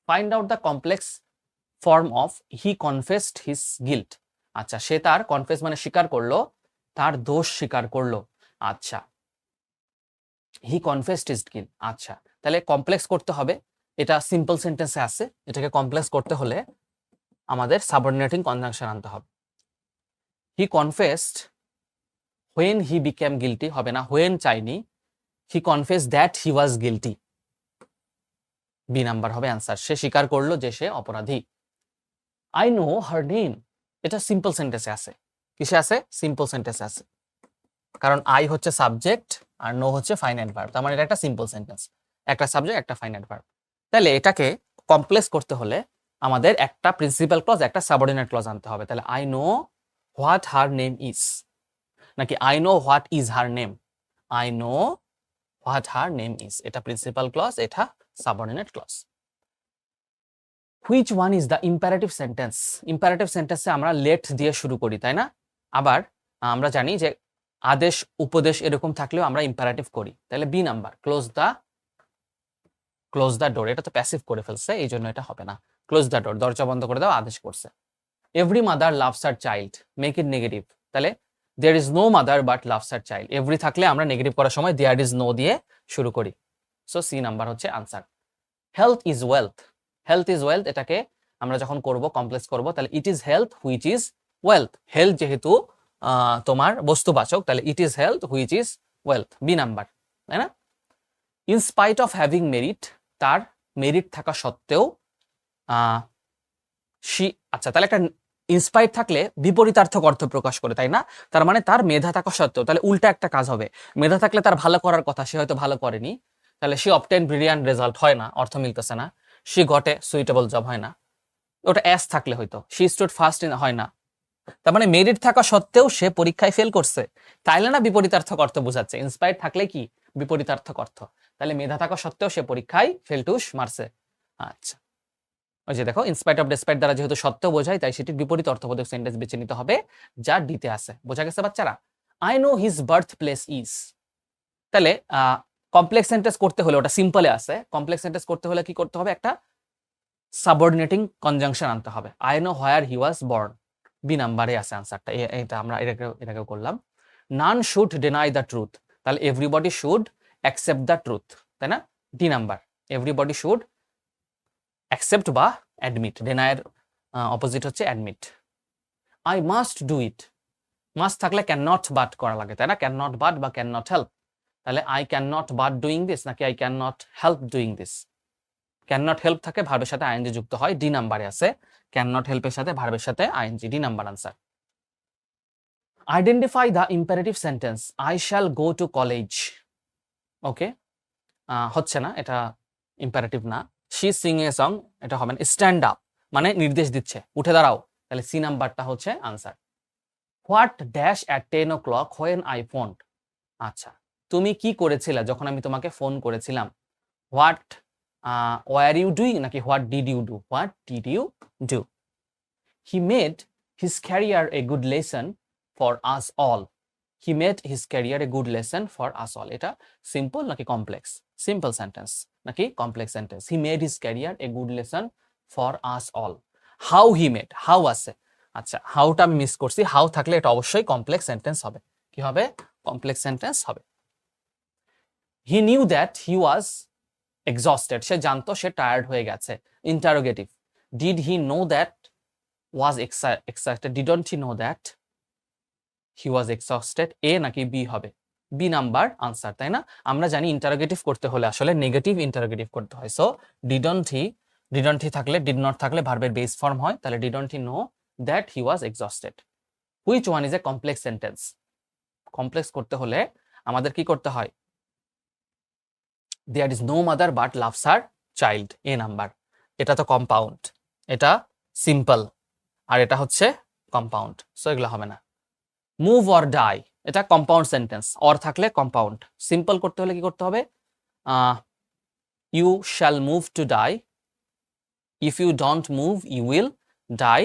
Find out the complex form of he confessed his guilt, আচ্ছা সে তার কনফেস মানে স্বীকার করলো, তার দোষ স্বীকার করলো, আচ্ছা হি কনফেসড হিজ গিল্ট, আচ্ছা তাহলে কমপ্লেক্স করতে হবে, এটা সিম্পল সেন্টেন্সে আছে, এটাকে কমপ্লেক্স করতে হলে আমাদের সাবঅর্ডিনেটিং কনজাংশন আনতে হবে। He confessed when he became guilty হবে না, হোয়েন চাইনি, he confessed that he was guilty, B number হবে অ্যান্সার, সে স্বীকার করলো যে সে অপরাধী। আই নো হার নেম, এটা সিম্পল সেন্টেন্সে আছে, কিসে আছে? সিম্পল সেন্টেন্সে আছে, কারণ আই হচ্ছে সাবজেক্ট আর নো হচ্ছে ফাইনাইট ভার্ব, তার মানে এটা একটা সিম্পল সেন্টেন্স, একটা সাবজেক্ট একটা ফাইনাইট ভার্ব। তাহলে এটাকে কমপ্লেক্স করতে হলে আমাদের একটা প্রিন্সিপাল ক্লজ একটা সাবঅর্ডিনেট ক্লজ আনতে হবে। তাহলে I know what her name is, নাকি I know what is her name? I know what her name is, এটা প্রিন্সিপাল ক্লজ, এটা subordinate clause. Which one is the imperative sentence? Imperative সেন্টেন্সে আমরা late দিয়ে শুরু করি, তাই না? আবার আমরা জানি যে আদেশ উপদেশ এরকম থাকলেও আমরা ইম্পারেটিভ করি। তাহলে B number, close the door, এটা তো প্যাসিভ করে ফেলছে, এই জন্য এটা হবে না। ক্লোজ দ্য ডোর, দরজা বন্ধ করে দাও, আদেশ করছে। Every mother loves her child, make it negative. তাহলে there is no mother but loves her child, every থাকলে আমরা নেগেটিভ করার সময় দেয়ার ইজ নো দিয়ে শুরু করি। সো সি নাম্বার হচ্ছে answer. Health is wealth, health is wealth, এটাকে আমরা যখন করব কমপ্লেক্স করব, তাহলে it is health which is wealth. Health যেহেতু তোমার বস্তুবাচক, তাহলে it is health which is wealth, B number, তাই না? In spite of having merit, তার মেরিট থাকা সত্ত্বেও আচ্ছা, তাহলে একটা ইনস্পাইট থাকলে বিপরীতার্থক অর্থ প্রকাশ করে, তাই না? তার মানে তার মেধা থাকা সত্ত্বেও, তাহলে উল্টা একটা কাজ হবে। মেধা থাকলে তার ভালো করার কথা, সে হয়তো ভালো করেনি, তাহলে সে অবটেন ব্রিলিয়ান্ট রেজাল্ট হয় না, অর্থ মিলতেছে না। সে গটে সুইটেবল জব হয় না, ওটা এস থাকলে হয়তো সি স্টুড ফার্স্ট ইন হয় না। তার মানে মেরিট থাকা সত্ত্বেও সে পরীক্ষায় ফেল করছে, তাইলে না বিপরীতার্থক অর্থ বোঝাচ্ছে। ইনস্পায়ার্ড থাকলে কি বিপরীতার্থক অর্থ, তাহলে মেধা থাকা সত্ত্বেও সে পরীক্ষায় ফেলটুস মারছে। আচ্ছা, ওই যে দেখো, ইনস্পাইট অফ ডেসপাইট দ্বারা যেহেতু সত্ত্বেও বোঝায়, তাই সেটির বিপরীত অর্থবোধক সেন্টেন্স বেছে নিতে হবে যা ডিতে আছে। বোঝা গেছে বাচ্চারা? I know his birth place is, তাহলে কমপ্লেক্স সেন্টেন্স করতে হলে, ওটা সিম্পলে আছে, কমপ্লেক্স সেন্টেন্স করতে হলে কি করতে হবে? একটা সাবঅর্ডিনেটিং কনজাংশন আনতে হবে। I know where he was born, B নাম্বারে আছে আনসারটা, এটা আমরা এটাকেও করলাম। None should deny the truth, তাহলে everybody should accept the truth, তাই না? D number, everybody should accept বা অ্যাডমিট, ডিনাইয়ের অপোজিট হচ্ছে admit. I must do it, must থাকলে ক্যান নট বাট করা লাগে, তাই না? ক্যান নট বাট বা ক্যান নট হেল্প, তাহলে I can not but doing this, নাকি I can not help doing this? Can not help থাকে ভার্বের সাথে আইএনজি যুক্ত হয়, ডি নাম্বারে আছে। ক্যান নট হেল্পের সাথে ভার্বের সাথে I N G, D number answer. Identify the imperative sentence, I shall go to college, okay, হচ্ছে না, এটা ইম্পারেটিভ না। শি সিং এ সং, এটা হবে না। স্ট্যান্ড আপ মানে নির্দেশ দিচ্ছে, উঠে দাঁড়াও, তাহলে সি নাম্বারটা হচ্ছে answer. What dash at 10 o'clock when I phoned, আচ্ছা, তুমি কি করেছিলে যখন আমি তোমাকে ফোন করেছিলাম? হোয়াট ওয়ার ইউ ডুইং, নাকি what did you do? What did you do? He made his career a good lesson for us all, he made his career a good lesson for us all, এটা simple নাকি complex? Simple sentence নাকি complex sentence? He made his career a good lesson for us all. How he made, how আছে, আচ্ছা হাউটা আমি miss করছি, how থাকলে এটা অবশ্যই কমপ্লেক্স সেন্টেন্স হবে। কি হবে? কমপ্লেক্স সেন্টেন্স হবে। He knew that he was exhausted, সে জানতো সে টায়ার্ড হয়ে গেছে, interrogative. Did he know that was excited, didn't he know that he was exhausted, A নাকি বি হবে? বি নাম্বার আনসার, তাই না? আমরা জানি ইন্টারোগেটিভ করতে হলে আসলে নেগেটিভ ইন্টারোগেটিভ করতে হয়। সো ডিডন্ট হি থাকলে, ডিড নট থাকলে ভার্বের বেস ফর্ম হয়, তাহলে didn't he know that he was exhausted. Which one is a complex sentence? Complex করতে হলে আমাদের কি করতে হয়? There is no mother but loves her child, A number. এটা তো কম্পাউন্ড, এটা সিম্পল, আর এটা হচ্ছে কম্পাউন্ড, সো এগুলো হবে না। মুভ অর ডাই, এটা কম্পাউন্ড সেন্টেন্স, অর থাকলে কম্পাউন্ড। সিম্পল করতে হলে কি করতে হবে? You shall move to die, if you don't move you will die,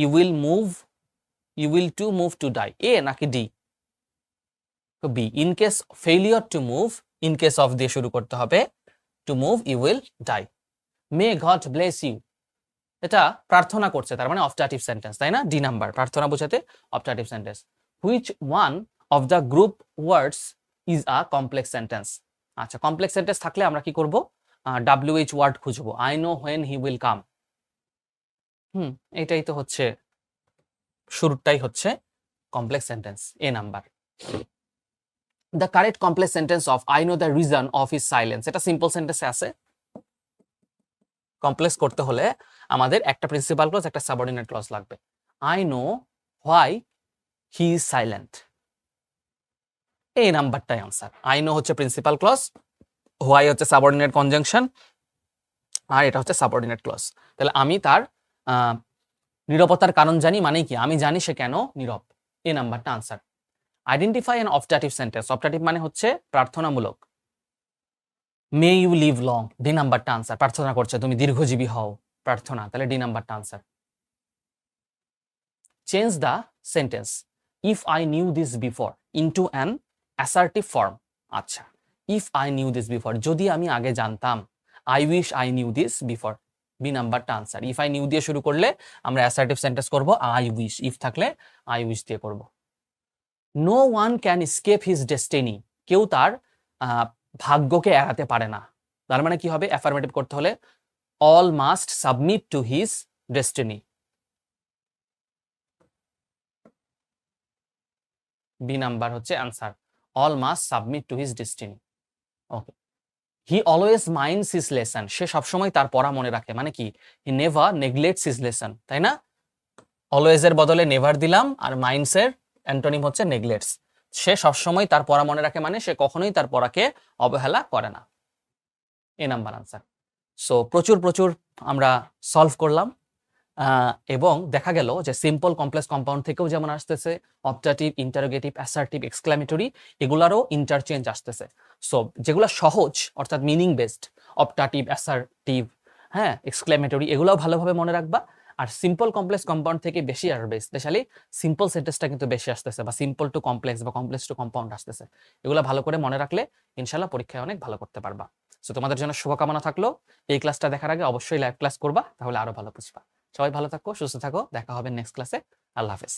you will move, you will to move to die, A নাকি D? B. In case failure to move, in case of দিয়ে শুরু করতে হবে, to move you will die. May God bless you, এটা প্রার্থনা করছে, তার মানে অপটাটিভ সেন্টেন্স, তাই না? ডি নাম্বার, প্রার্থনা বোঝাতে optative sentence. Which one of the group words is a complex sentence? আচ্ছা, কমপ্লেক্স সেন্টেন্স থাকলে আমরা কি করব? WH ওয়ার্ড খুঁজবো। I know when he will come, এটাই তো হচ্ছে, শুরুটাই হচ্ছে complex sentence, A number. The correct complex sentence of I know the reason of his silence, এটা সিম্পল সেন্টেন্সে আছে। কমপ্লেক্স করতে হলে আমাদের একটা প্রিন্সিপাল ক্লজ একটা সাবঅর্ডিনেট ক্লজ লাগবে। I know why he is silent. এই নাম্বারটাই আনসার। আই নো হচ্ছে প্রিন্সিপাল ক্লজ, হোয়াই হচ্ছে সাবঅর্ডিনেট কনজাংশন, আর এটা হচ্ছে সাবঅর্ডিনেট ক্লজ। তাহলে আমি তার নীরবতার কারণ জানি, মানে কি আমি জানি সে কেন নীরব। এই নাম্বারটা answer. Identify an optative sentence, optative মানে হচ্ছে প্রার্থনামূলক। May you live long, D নাম্বারটা আনসার। প্রার্থনা করছে তুমি দীর্ঘজীবী হও, প্রার্থনা, তাহলে ডি নাম্বারটা answer. Change the sentence if I knew this before into an assertive form. আচ্ছা, if I knew this before, যদি আমি আগে জানতাম, I wish I knew this before, B নাম্বারটা আনসার। ইফ আই নিউ দিয়ে শুরু করলে আমরা অ্যাসার্টিভ সেন্টেন্স করব, আই উইশ, ইফ থাকলে আই উইশ দিয়ে করব। No one can escape his destiny, কেউ তার ভাগ্যকে এড়াতে পারে না। তার মানে কি হবে, অ্যাফার্মেটিভ করতে হলে all must submit to his destiny, B number হচ্ছে answer. All must submit to his destiny. Okay. He always minds his lesson, সে সবসময় তার পড়া মনে রাখে, মানে কি he never neglects his lesson, তাই না? অলওয়েজ এর বদলে নেভার দিলাম, আর মাইন্ডস এর অ্যান্টোনিম হচ্ছে নেগলেক্টস। সে সবসময় তার পড়া মনে রাখে, মানে সে কখনোই তার পড়াকে অবহেলা করে না। এ নাম্বার আনসার। সো প্রচুর প্রচুর আমরা সলভ করলাম, এবং দেখা গেল যে সিম্পল কমপ্লেক্স কম্পাউন্ড থেকেও যেমন আসতেছে অপটাটিভ, ইন্টারোগেটিভ, অ্যাসার্টিভ, এক্সক্লামেটরি, এগুলারও ইন্টারচেঞ্জ আসতেছে। সো যেগুলো সহজ অর্থাৎ মিনিং বেসড, অপটাটিভ, অ্যাসার্টিভ, হ্যাঁ, এক্সক্লামেটরি, এগুলোও ভালোভাবে মনে রাখবা। আর সিম্পল কমপ্লেক্স কম্পাউন্ড থেকে বেশি আসবে, স্পেশালি সিম্পল সেন্টেন্সটা কিন্তু বেশি আসতেছে, বা সিম্পল টু কমপ্লেক্স বা কমপ্লেক্স টু কম্পাউন্ড আসতেছে। এগুলো ভালো করে মনে রাখলে ইনশাল্লাহ পরীক্ষায় অনেক ভালো করতে পারবা। সো তোমাদের জন্য শুভকামনা থাকলো। এই ক্লাসটা দেখার আগে অবশ্যই লাইভ ক্লাস করবা, তাহলে আরো ভালো বুঝবা। সবাই ভালো থাকো, সুস্থ থাকো, দেখা হবে নেক্সট ক্লাসে। আল্লাহ হাফেজ।